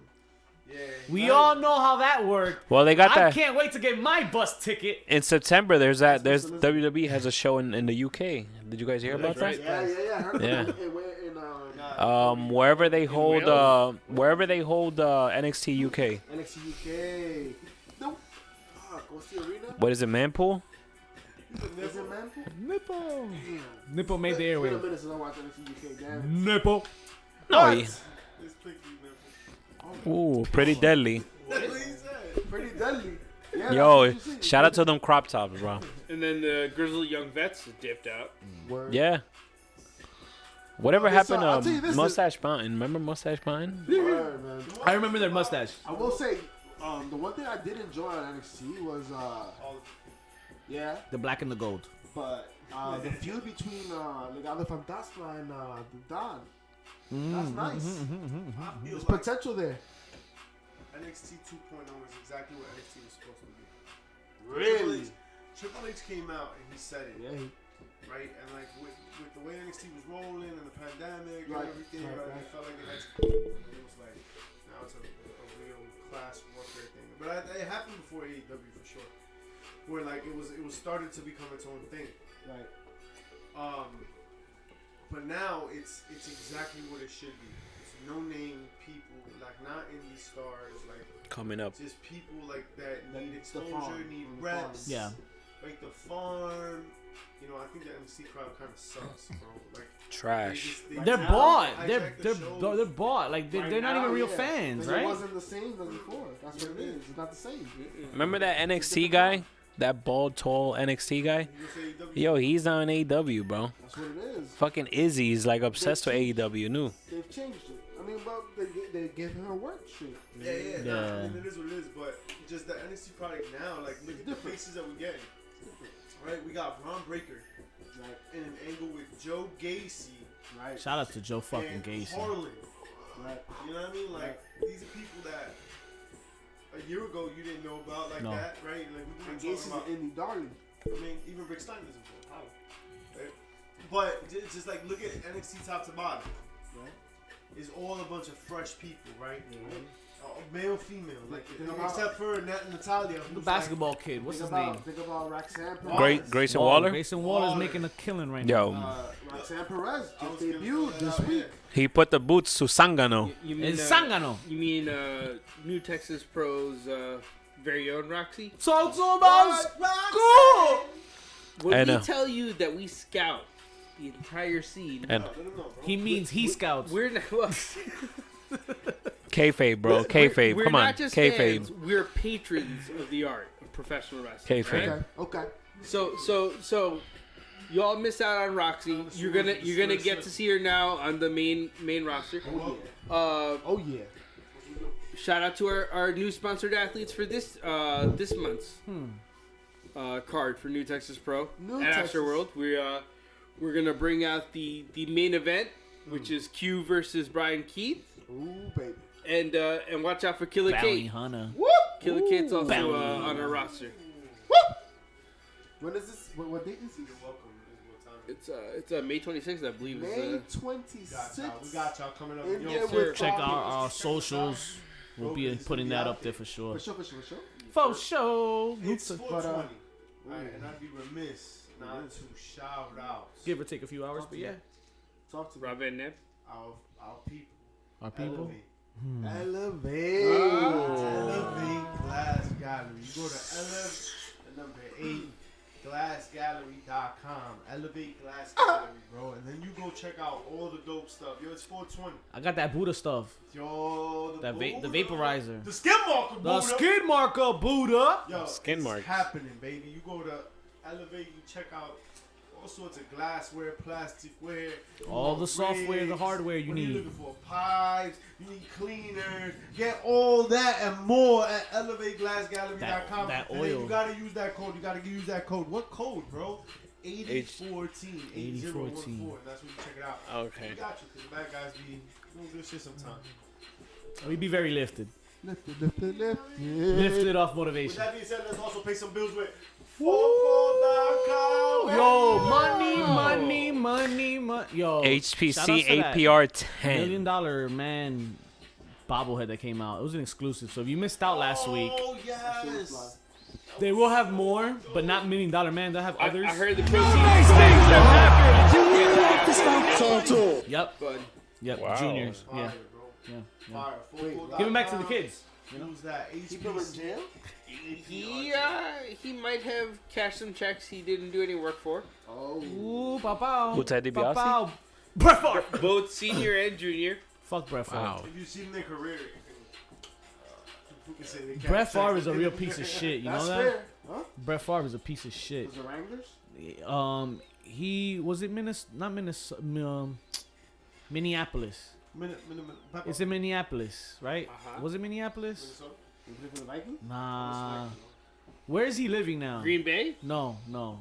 Yeah. We all know how that worked. Well, they got I that can't wait to get my bus ticket. in September. There's That's WWE has a show in the UK. Did you guys hear about that? right. Yeah. I heard Yeah. that. In Wherever they hold Wales? NXT UK. NXT UK. No. Fuck, what's the arena? What is it, Manpool? Is it Manpool? Nipple. Damn. Nipple made the It's been a airwaves. minute since I watched NXT UK. Damn. Nipple. No. What? It's picky, man. Ooh, pretty deadly. What he said? Pretty deadly. Yeah, that's Yo, what you see. shout out to them crop tops, bro. And then the Grizzled Young Vets dipped out. Word. Yeah. Whatever This, happened I'll to tell you this, Mustache Mountain? Remember Mustache Mountain? Word, man. I remember their mustache. I will say, the one thing I did enjoy on NXT was, yeah, The black and the gold. but the feud between Legado Fantasma and the Don. That's nice. I feel There's like potential there. NXT 2.0 is exactly what NXT was supposed to be. Really? Triple H came out and he said it, Yeah. right? And like with the way NXT was rolling and the pandemic Right, and everything, right, right, right. It felt like it had to. It was like now it's a real class warfare thing. But it happened before AEW for sure, where like it was started to become its own thing. Right. But now it's exactly what it should be. It's no name people, like not indie stars, like Coming up. just people like that need The exposure, farm, need the farm. reps. Yeah. Like the farm. You know, I think the MC crowd kind of sucks, bro. Like Trash. They're now bought. hijack the shows. They're bought. Like Right they're not now, even real yeah. fans, 'Cause right? It wasn't the same as before. That's what it is. It's not the same. Remember that NXT guy? That bald, tall NXT guy? Yo, he's on AEW, bro. That's what it is. Fucking Izzy's like obsessed with AEW. New. They've changed it. I mean, but they give her work shit. Yeah. Yeah. Nah, I mean, it is what it is, but just the NXT product now, like look at the different. faces that we're getting. Right, we got Braun Breaker Right. in an angle with Joe Gacy Right. Shout out to Joe fucking and Gacy. Harlan. Right. You know what I mean? Like these are people that a year ago you didn't know about like No. that, right? Like we And were Gacy's talking an about. indie darling. I mean, even Rick Stein is involved. How? Right? But it's just like look at NXT top to bottom. Right. It's all a bunch of fresh people, right? Male, female, like Think about- except for Natalia, The who's basketball kid. What's his name? Think about Roxanne Perez. Grayson Waller? Grayson Waller's Waller. making a killing right Yo, now. Roxanne Perez I just was gonna debuted throw this that out, week. he put the boots to Sangano. You It's Sangano. You mean New Texas Pro's very own Roxy? So it's almost cool. When I we know. tell you that we scout the entire scene, And No, bro. He means he scouts. we're not. Well, kayfabe, bro. Kayfabe. We're Come on. not just Kayfabe. fans. We're patrons of the art of professional wrestling. Kayfabe. right? Okay. So, y'all miss out on Roxy. You're gonna get to see her now on the main roster. Oh yeah. Shout out to our new sponsored athletes for this month's card for New Texas Pro New at Texas. Astroworld. We're gonna bring out the main event, which is Q versus Brian Keith, Ooh baby. and watch out for Killer Bounty Kate. Hunter. Killer Kate's also Bounty. on our roster. When is this? What date is this? You're welcome. Is what time. It's May 26th, I believe. May Is, 26th. We got y'all coming up. In Yo, there sir. with Check Bobby. our socials. We'll be putting that up there for sure. For sure. For sure. It's But, 420. Ooh. Alright, and I'd be remiss not to shout out give or take a few hours, but yeah. Talk to me. Rob Van Nep. our people. Our people. Elevate. Oh. Elevate Glass Gallery. You go to Elevate, the number 8, ElevateGlassGallery.com. Elevate Glass Gallery, bro. And then you go check out all the dope stuff. Yo, it's 420. I got that Buddha stuff. Yo, The Buddha. vaporizer. The skin marker, The Buddha. skid marker Buddha. Yo, Skin it's marks. happening, baby. You go to Elevate, you check out all sorts of glassware, plasticware. you All want the software, the rigs, hardware you what need. You're looking for pipes, you need cleaners. Get all that and more at ElevateGlassGallery.com. That And then oil. you gotta use that code. You gotta use that code. What code, bro? 8014. 8014. That's when you check it out. Okay. We got you, because the bad guys be doing good shit sometimes. We be very lifted. Lift. Lifted off With motivation. that being said, let's also pay some bills with Football.com. Yo, Hey. money. Yo, HPC shout outs to that APR $1 10. million man bobblehead that came out. It was an exclusive. So if you missed out last week, Oh, yes. they will have more, but not $1 million man. They'll have others. I heard the proceeds. Yep. Fun. Yep. Wow. Juniors. Fire, Yeah. bro. Yeah. Fire. Football.com. Give it back to the kids. Use that People in HPC. jail? He might have cashed some checks he didn't do any work for. Oh. Ooh, pow. Who Ted DiBiase? Pow. Brett Favre. Both senior and junior. Fuck Brett Favre. Wow. If you've seen their career, who can say they Brett can't Favre check is a it? real piece of shit. You That's know that? fair. Huh? Brett Favre is a piece of shit. Was it Wranglers? He was it Minneapolis. Pepper. It's in Minneapolis, right? Uh-huh. Was it Minneapolis? Minnesota? You play for the Vikings? Nah. Where is he living now? Green Bay No. Who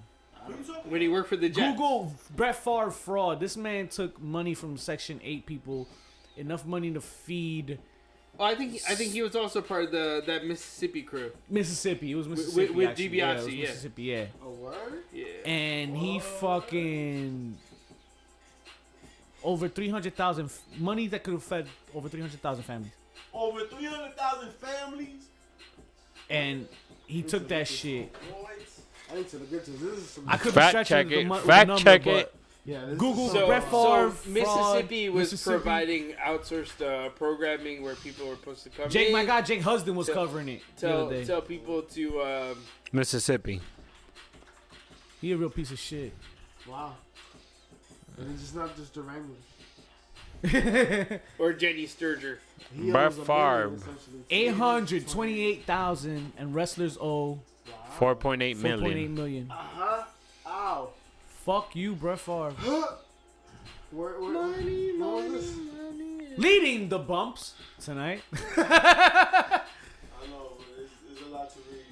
you talking when he worked for the Jets. Google Brett Favre fraud. This man took money from Section 8 people, enough money to feed Oh, I think he was also part of that Mississippi crew. Mississippi. It was Mississippi. with actually. DiBiase, yeah, it was yeah. Mississippi, yeah. A word? Yeah. And he fucking over 300,000 money that could have fed over 300,000 families. Over 300,000 families. And he took that shit. I need to look into this. Is some I could be Fact stretching check the it. with the Fact number, check but it. Yeah, this Google is So, Brett Favre, so fraud, Mississippi was Mississippi. providing outsourced programming where people were supposed to come Jake, in. my guy, Jake Husden was Tell- covering it the other day. Tell people to Mississippi. He a real piece of shit. Wow. And it's just not just the Wranglers. or Jenny Sturger. He Brett owns $1 Favre. billion, essentially. 828,000 and wrestlers owe 4.8 4.8 million. million. Uh-huh. Ow. Fuck you, Brett Favre. Where was this? Leading the bumps tonight. I know, but it's a lot to read.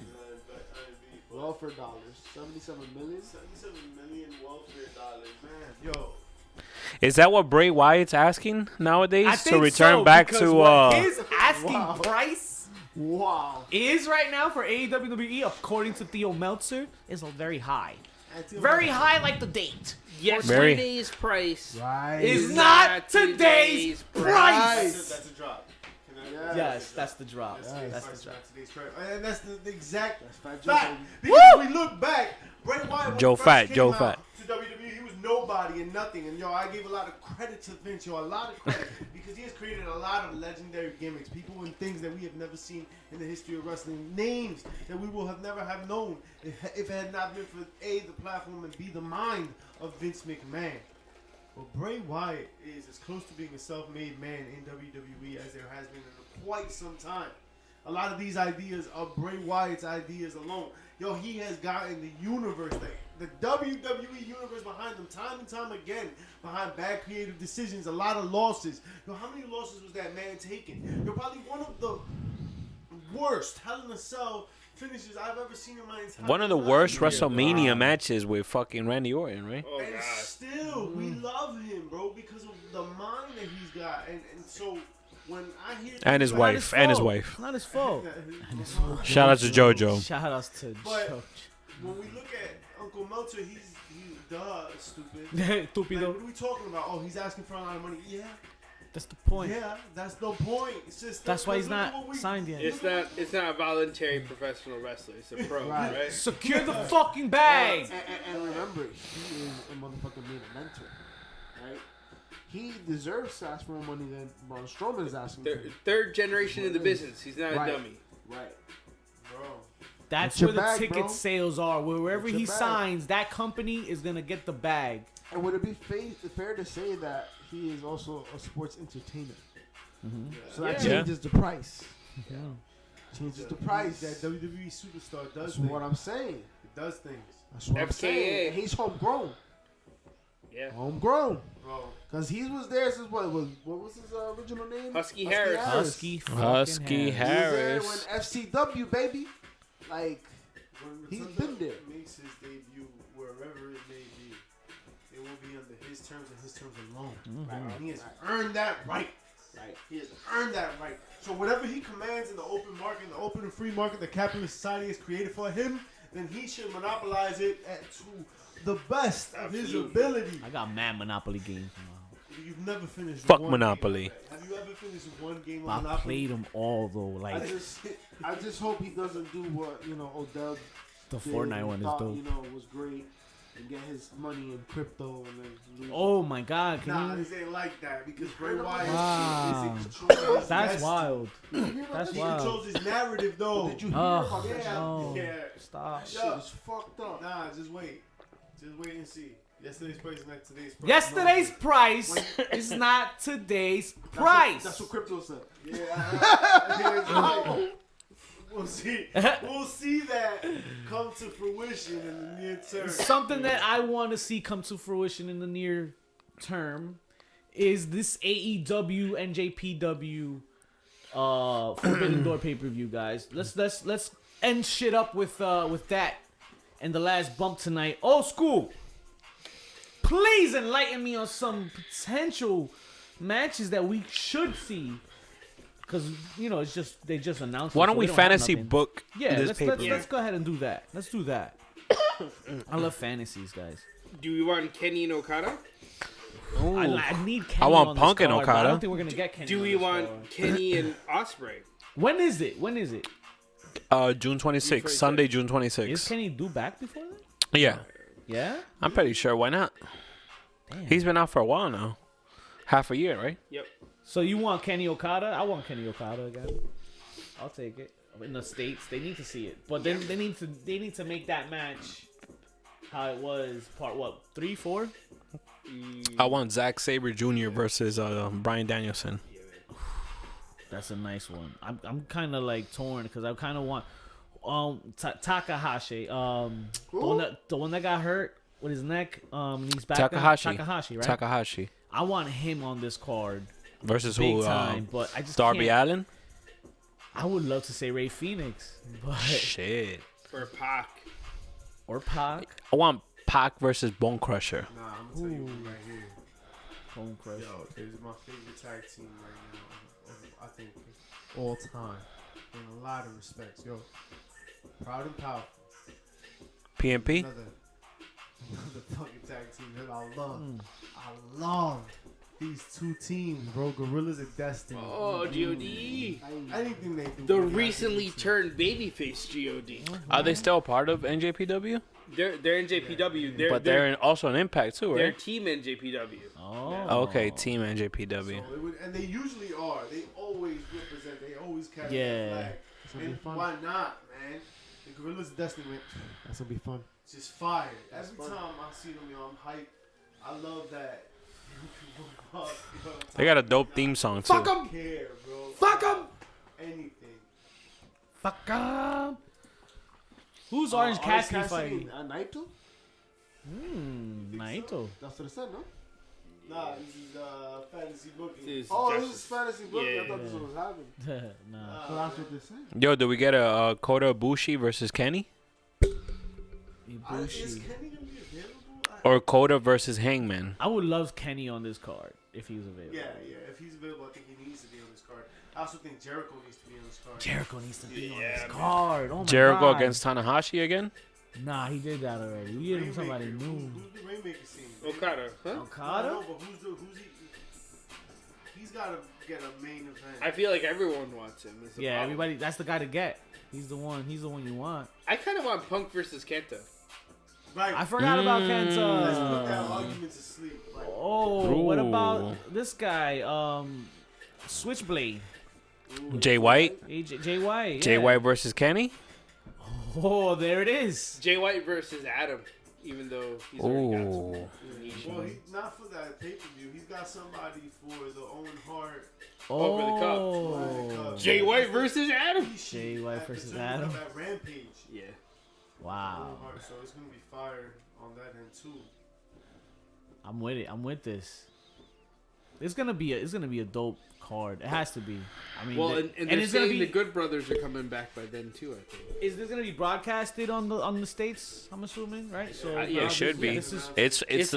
Welfare dollars. 77 million? 77 million welfare dollars, man. Yo. Is that what Bray Wyatt's asking nowadays? I To think return so, back because to what his asking Wow. price Wow. is right now for WWE, according to Theo Meltzer, is very high. Until- Very high, like the date. Yesterday's price Right. Is not today's price. That's a drop. Can I- Yeah. Yes, that's the drop. That's That's today's the drop. price, not today's price. And that's the exact That's fat fact. joke. Because we look back, Bray Wyatt when Joe he first Fat, came Joe out Fat. to WWE, he was nobody and nothing. And yo, I gave a lot of credit to Vince, yo, a lot of credit because he has created a lot of legendary gimmicks, people and things that we have never seen in the history of wrestling, names that we will have never have known if it had not been for A, the platform, and B, the mind of Vince McMahon. Well, Bray Wyatt is as close to being a self-made man in WWE as there has been in quite some time. A lot of these ideas are Bray Wyatt's ideas alone. Yo, he has gotten the universe, the WWE universe behind him time and time again, behind bad creative decisions, a lot of losses. Yo, how many losses was that man taking? You're probably one of the worst Hell in a Cell finishes I've ever seen in my entire One of the life. worst Yeah, WrestleMania wow. matches with fucking Randy Orton, right? Oh And god. still, we love him, bro, because of the mind that he's got. And so, when I hear... And his things Not like- wife. And his fault. wife. Not his fault. Shout out to JoJo. Shout outs to But- Joe. When we look at Uncle Meltzer, he's stupid. Like, Stupido. what are we talking about? Oh, he's asking for a lot of money. Yeah, That's the point. yeah, that's the point. It's just That's why he's look at not what we- signed yet. It's not a voluntary professional wrestler. It's a pro, Right. right? Secure the fucking bag. And remember, he is a motherfucking main eventer, right? He deserves to ask for more money than Braun Strowman is asking for. Third generation in the business. He's not Right. a dummy. Right. Bro. That's your where the bag, ticket bro. sales are. Wherever It's your he bag. signs, that company is gonna get the bag. And would it be fair to say that he is also a sports entertainer? So that Yeah. changes the price. Yeah. Changes the price. That WWE superstar does That's things. what I'm saying. It does things. That's what I'm FKA. saying. And he's homegrown. Yeah. Homegrown. Bro, Because he was there since what was his original name? Husky Harris. Husky Husky fucking He was there Harris. when FCW, baby. Like, when He's Rotunda been there. makes his debut wherever it may be, it will be under his terms and his terms alone. Right. He has earned that right. Right. He has earned that right. So whatever he commands in the open market, the open and free market that capitalist society has created for him, then he should monopolize it to the best of his Absolutely. ability. I got mad Monopoly games. You've never finished. Fuck one Monopoly. Game. Have you ever finished one game of I Monopoly? played them all though. Like I just hope he doesn't do what Odell the did Fortnite and one is thought, dope. Was great and get his money in crypto and then lose. Oh my god! Can Nah, you? this ain't like that because Bray Wyatt Wow. is in control of his That's destiny. wild. Did you hear about That's this? He wild. controls his narrative though. Did you hear Oh, about that? Yeah, no. yeah. Stop. That shit is fucked up. Nah, just wait. Just wait and see. Yesterday's price is not today's price. Yesterday's price is not today's price. That's what crypto said. Yeah, we'll see. We'll see that come to fruition in the near term. Something that I want to see come to fruition in the near term is this AEW NJPW Forbidden Door pay-per-view, guys. Let's end shit up with that. And the last bump tonight. Old school. Please enlighten me on some potential matches that we should see. Because, it's just, they just announced Why it, don't so we don't have fantasy nothing. book Yeah, this let's paper? go ahead and do that. Let's do that. I love fantasies, guys. Do we want Kenny and Okada? I need Kenny want on Punk this and card, but I Okada. don't think we're gonna get Kenny. Do on we this want card. Kenny and Osprey? When is it? June 26th, Sunday, June Is 26th. Kenny due back before that? Yeah, Yeah. I'm pretty sure. Why not? Damn. He's been out for a while now, half a year, right? Yep. So you want Kenny Okada? I want Kenny Okada again. I'll take it. In the States, they need to see it, but then they need to make that match how it was. Part what? 3, 4? I want Zack Sabre Jr. versus Bryan Danielson. That's a nice one. I'm kind of like torn because I kind of want Takahashi. The one that got hurt with his neck. He's back. Takahashi. Takahashi, right? Takahashi I want him on this card, versus big who? time. But I just Darby can't. Allin. I would love to say Ray Phoenix, but Shit. Or Pac. or Pac. I want Pac versus Bone Crusher. Nah, I'm gonna tell you one right here. Bone Crush. Yo, this is my favorite tag team right now. I think all time, in a lot of respects. Yo, Proud and Powerful. PMP. Another fucking tag team that I love. These two teams, bro. Gorillas and Destiny. Oh, G.O.D. Anything they do. The they gotta recently do. turned babyface G.O.D. Are they still part of NJPW? They're in JPW. But they're also an Impact too, they're right? team in JPW. Oh, Okay, Team So NJPW. it would, and they usually are. They always represent. They always carry Yeah. the flag. It's gonna And be fun. why not, man? The Gorillas of Destiny went That's gonna be fun. just fire. Every fun. time I see them, yo, I'm hyped. I love that. They got a dope theme song too. Fuck 'em! Care, bro. Fuck 'em! Anything. Fuck 'em! Who's Orange Cassidy fighting? Naito? Naito. That's what it said, no? Nah, this is fantasy booking. This is Oh, Justice. this is fantasy book. Yeah. I thought this was happening. Nah. So that's what they said. Yo, do we get a Kota Ibushi versus Kenny, Is Ibushi. Kenny gonna be available? or Kota versus Hangman? I would love Kenny on this card if he was available. Yeah. If he's available, I think he needs to be on this card. I also think Jericho needs to be on this card. Jericho needs to be on Yeah, this man. card. Oh my Jericho God. against Tanahashi again? Nah, he did that already. We gave him somebody Rainmaker. new. Who's the Rainmaker scene? Okada, huh? Okada? No, but who's he? He's got to get a main event. I feel like everyone wants him. is the Yeah, problem. everybody. That's the guy to get. He's the one. He's the one you want. I kind of want Punk versus Kenta. Right. I forgot about Let's put that Kenta. argument to sleep. Like, Oh, what about Ooh. this guy? Switchblade. Jay White? Jay White. Jay yeah. White versus Kenny? Oh, there it is. Jay White versus Adam, even though he's already got some. Oh. Well, not for that pay-per-view. He's got somebody for the Owen Hart. Oh, for the cup. Oh. Jay White versus Adam. Jay White At the versus time Adam. of that Rampage. Yeah. Wow. Owen Hart, so it's gonna be fire on that end too. I'm with it. I'm with this. It's gonna be a dope card. It has to be. I mean, Well, and they're it's gonna saying be. the Good Brothers are coming back by then too. I think. Is this gonna be broadcasted on the states? I'm assuming, right? So Yeah, It should be. this is- It's It's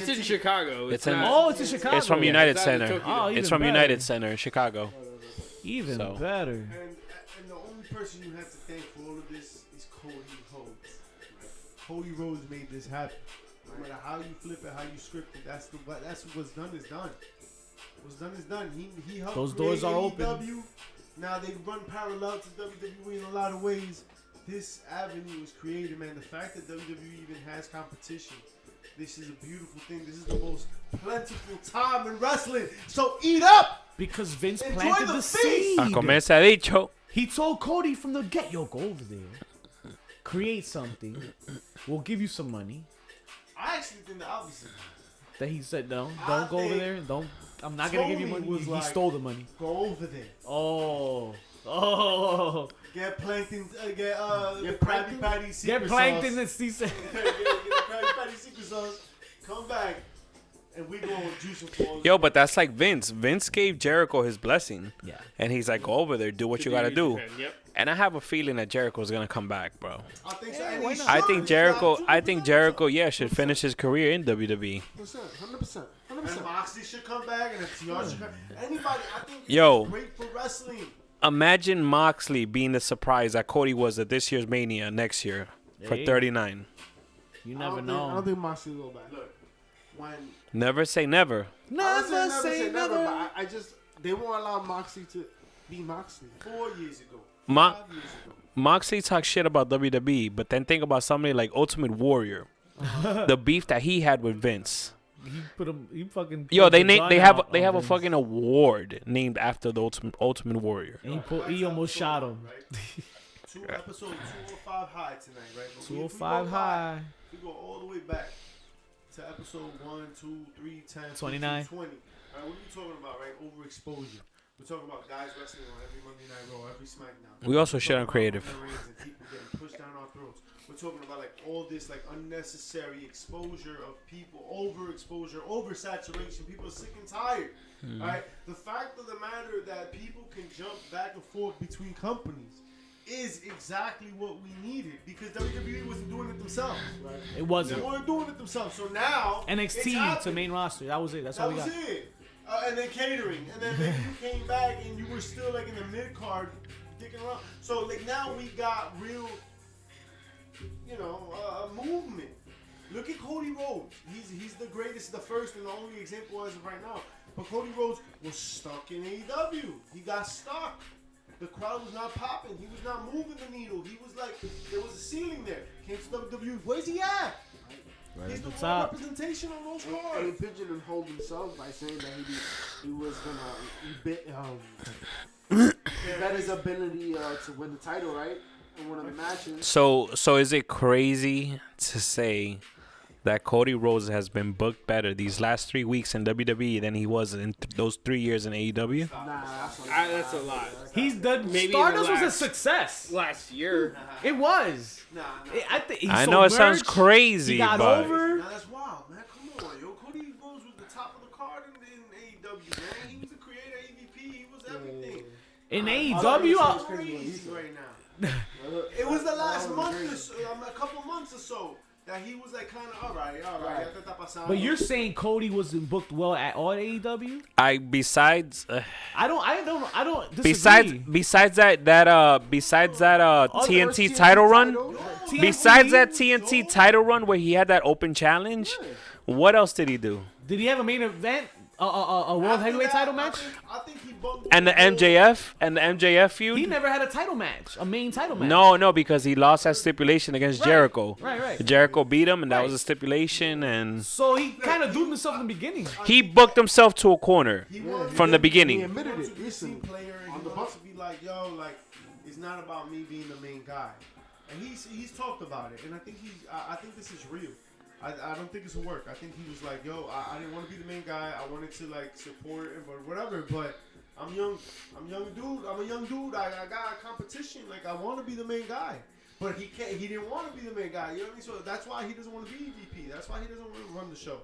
in Chicago. It's in- not, Oh, it's in Chicago. It's from Yeah. United it's not in Center. Tokyo. Oh, It's even from better. United Center in Chicago. Even So. better. And the only person you have to thank for all of this is Cody Rhodes. Cody Rhodes made this happen. No matter how you flip it, how you script it, that's what's done is done. What's done is done. He helped Those create doors are open. AEW. Now they run parallel to WWE in a lot of ways. This avenue was created, man. The fact that WWE even has competition, this is a beautiful thing. This is the most plentiful time in wrestling. So eat up. Because Vince Enjoy planted the the feast. seed. A comer se ha dicho. He told Cody from the get, yo, go over there, create something. We'll give you some money. I actually think the opposite. That he said, no, I don't go over think there. Don't. I'm not gonna give you Tony money. was He like- stole the money. Go over there. Oh. Get plankton. Get Get Krabby plankton? Patty secret Get plankton sauce. and see. get the Krabby Patty secret sauce. Come back, and we gonna juice them for all. Yo, but that's like Vince. Vince gave Jericho his blessing. Yeah. And he's like, go over there, do what you gotta do. Yep. And I have a feeling that Jericho's gonna come back, bro. I think so. Yeah, and why he not? I should. think He's Jericho. got I to think present Jericho. himself. Yeah, should finish his career in WWE. 100%. And Moxley should come back, and if TR should come. Anybody, I think. Yo. It's great for wrestling. Imagine Moxley being the surprise that Cody was at this year's Mania next year for Hey. 39. You I never don't know. think Moxley will go back. Look, when Never say never. Never I say never. but I just they won't allow Moxley to be Moxley. 4 years ago, Mo- 5 years ago, Moxley talks shit about WWE, but then think about somebody like Ultimate Warrior, the beef that he had with Vince. He put him. He fucking. Yo, put they the name gun they have out they on have a Vince. fucking award named after the Ultimate Warrior. And he almost shot him. Right? Episode 205 high tonight, right? But we 205 go high. back, we go all the way back to episode 1, 2, 3, 10, 29. 20. All right, what are we talking about, right? Overexposure. We're talking about guys wrestling on every Monday Night Raw, every SmackDown. We also We're shit on talking about creative. Roman Reigns and people getting pushed down our throats. We're talking about like all this like unnecessary exposure of people, overexposure, oversaturation. People are sick and tired. Hmm. All right. The fact of the matter that people can jump back and forth between companies is exactly what we needed because WWE wasn't doing it themselves. Right? It They wasn't. weren't doing it themselves. So now it's NXT to happening. main roster. That was it. That's That all we was got. it. And then catering, and then maybe you came back and you were still like in the mid card, dicking around. So like now we got real, movement. Look at Cody Rhodes. He's the greatest, the first, and the only example as of right now. But Cody Rhodes was stuck in AEW. He got stuck. The crowd was not popping. He was not moving the needle. He was like, there was a ceiling there. Came to WWE. Where's he at? Right He's at the the wrong top. representation on those And he cards. pigeonholed himself by saying that he was gonna bet his ability to win the title, right? In one of the matches. So is it crazy to say that Cody Rhodes has been booked better these last 3 weeks in WWE than he was in those 3 years in AEW? Nah, That's a lot. He's done. Maybe in the Stardust was a last- success. Last year. It was. Nah. I think. I know it sounds crazy, He got but over. Now that's wild, man. Come on, yo. Cody Rhodes was the top of the card in AEW, man. He was the creator, AVP. He was everything. In AEW, AEW, crazy right now. It was the last month or so, a couple months or so, that he was like kind of all right. Right. ya está pasando. but you're saying Cody wasn't booked well at all at AEW? besides I don't disagree. besides that TNT title run, TNT besides that TNT title run where he had that open challenge, what else did he do? Did he have a main event? A world After heavyweight that, title match? I think he bumped And the MJF feud? He never had a title match, a main title match. No, because he lost that stipulation against Right, Jericho. right. Jericho beat him, and that Right. was a stipulation, and So he kind of doomed himself in the beginning. he booked himself to a corner He wants from the He beginning. admitted to it be a recently. team player, and On he the wants to be like, yo, like it's not about me being the main guy. and he's talked about it, and I think I think this is real. I don't think it's a work. I think he was like, yo, I didn't want to be the main guy. I wanted to like support and whatever. But I'm young dude. I'm a young dude. I got competition. Like I want to be the main guy. But he can't. He didn't want to be the main guy. You know what I mean? So that's why he doesn't want to be EVP. That's why he doesn't want to run the show.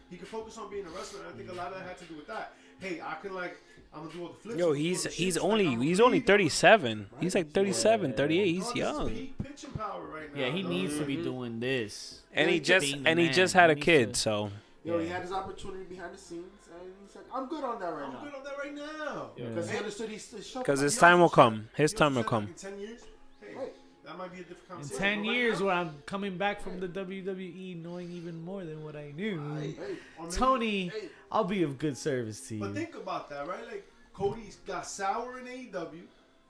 He can focus on being a wrestler. And I think a lot of that had to do with that. Hey, I can like. I'm gonna do all the flips. Yo, he's only 37. He's like 37, 38. He's Peak young. pitching power right now. Yeah, he dog. needs to be doing this. And he just Being and the he man. just had a He needs kid, to- so Yo, he had his opportunity behind the scenes, and he's like, I'm good on that right I'm now. good on that right now. Because he understood he's show. because his time will come. His time will come. In 10 years, hey, Right. that might be a different In conversation. 10 But right years, now, where I'm coming back from the WWE knowing even more than what I knew, Hey, or maybe- Tony, hey, I'll be of good service to but you. think about that, right? Like Cody's got sour in AEW,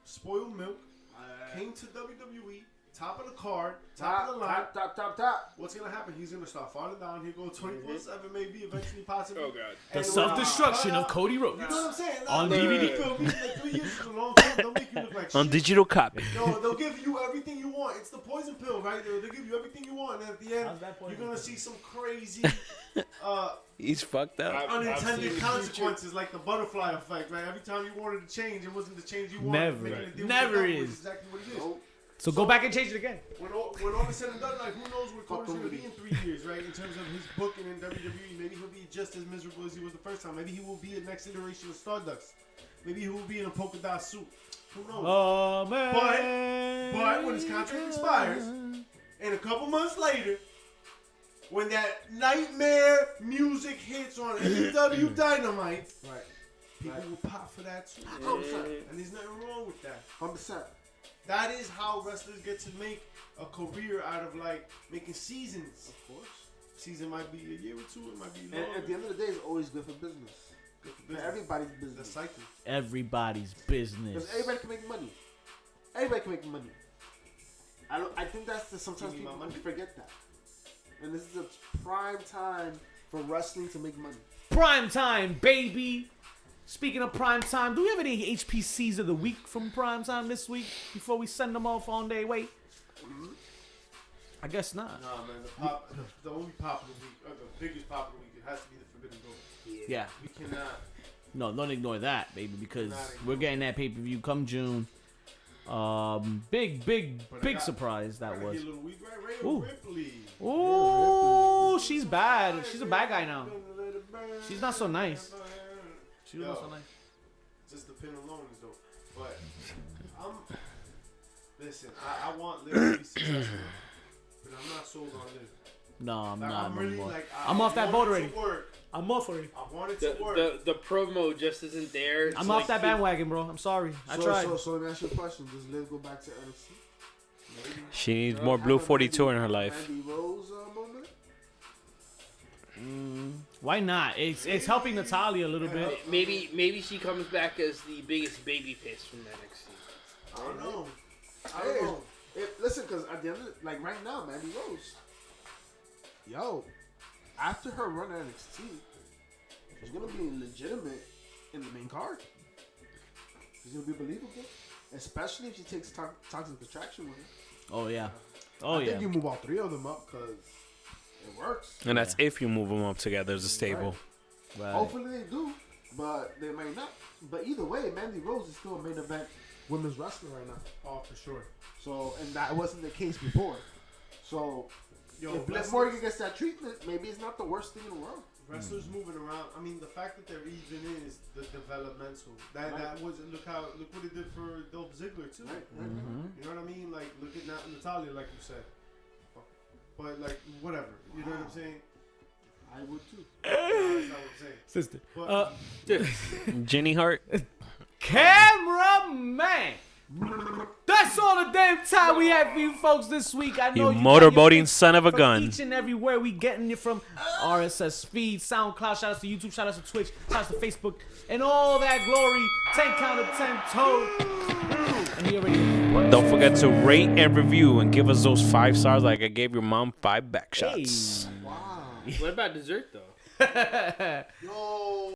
spoiled milk, came to WWE, top of the card, top of the line. top. What's gonna happen? He's gonna start falling down. He'll go 24/7, maybe eventually, possibly. Oh god. The And self-destruction when- of Cody Rhodes. You know what I'm saying? On Like, DVD. you feel me? Like 3 years is a long time. They'll make you look like On shit. digital copy. No, they'll give you everything you want. It's the poison pill, right? They'll give you everything you want, and at the end, How's that you're poison gonna pill? see some crazy He's fucked up. I've seen unintended the consequences, like the butterfly effect, right? Every time you wanted to change, it wasn't the change you wanted. Never. Making a Right. deal with Never the devil is. exactly what it is. Nope. So go back and change it again. When all is said and done, like who knows where Cody's gonna be in 3 years, right? In terms of his booking in WWE, maybe he'll be just as miserable as he was the first time. Maybe he will be the next iteration of Stardust. Maybe he will be in a polka dot suit. Who knows? Oh man! But when his contract expires, and a couple months later, when that nightmare music hits on AEW Dynamite, Right. people Right. will pop for that too. 100%. And there's nothing wrong with that. 100%. That is how wrestlers get to make a career out of like making seasons. Of course. Season might be a year or two, it might be And longer. at the end of the day, it's always good for business. Good for For business. everybody's The business. cycle. Everybody's Because business. everybody can make money. Everybody can make money. I think that's sometimes Give me my people money. forget that. And this is a prime time for wrestling to make money. Prime time, baby. Speaking of prime time, do we have any HPCs of the week from prime time this week before we send them off on their way? I guess not. Nah, man, the only pop of the week, the biggest pop of the week, it has to be the Forbidden Door. Yeah. We cannot. No, don't ignore that, baby, because Not ignore we're getting that pay-per-view come June. Big But I got- surprise that gotta was. get a little weak, right? Rhea Ooh. Ripley. Ooh, she's bad. She's a bad guy now. She's not so nice. She was Yo. not so nice. Just the pin alone is dope. But listen, I want Liv to be successful, but I'm not sold on Liv. No, I'm Like, not I'm no really more. like I'm off that want boat it already. to work. I'm off already. I want it to work. The promo just isn't there. I'm It's off like that bandwagon, bro. I'm sorry. I tried. So let me ask you a question. Does Liv go back to NXT? Maybe. She needs more Blue 42 in her life. Mandy Rose moment? Why not? It's helping Natalia a little bit. Maybe she comes back as the biggest babyface from NXT. I don't know. I Hey, don't know. listen, because at the end of it, like right now, Mandy Rose, yo, after her run at NXT, she's gonna be legitimate in the main card. She's gonna be believable, especially if she takes Toxic Attraction with her. Oh yeah. Oh I yeah. think you move all three of them up because it works. And that's if you move them up together as a stable. Right. Hopefully they do, but they may not. But either way, Mandy Rose is still a main event women's wrestler right now. Oh, for sure. So, and that wasn't the case before. So, Yo, if Liv wrestlers- Morgan gets that treatment, maybe it's not the worst thing in the world. Wrestlers moving around. I mean, the fact that they're even in is the developmental. That was look what it did for Dolph Ziggler too. Right? You know what I mean? Like look at Natalia, like you said. But like whatever. You know what I'm saying? I would too. That's not what I'm saying. Sister. But Jenny Hart. Cameraman. That's all the damn time we have for you folks this week. I know You you got your motorboating picks son of a from gun. Each and everywhere we getting you from RSS feed, SoundCloud, shout out to YouTube, shout out to Twitch, shout out to Facebook, and all that glory. 10 count of 10 toe. And he already Don't forget to rate and review and give us those 5 stars like I gave your mom 5 back shots. Wow. What about dessert though? Yo.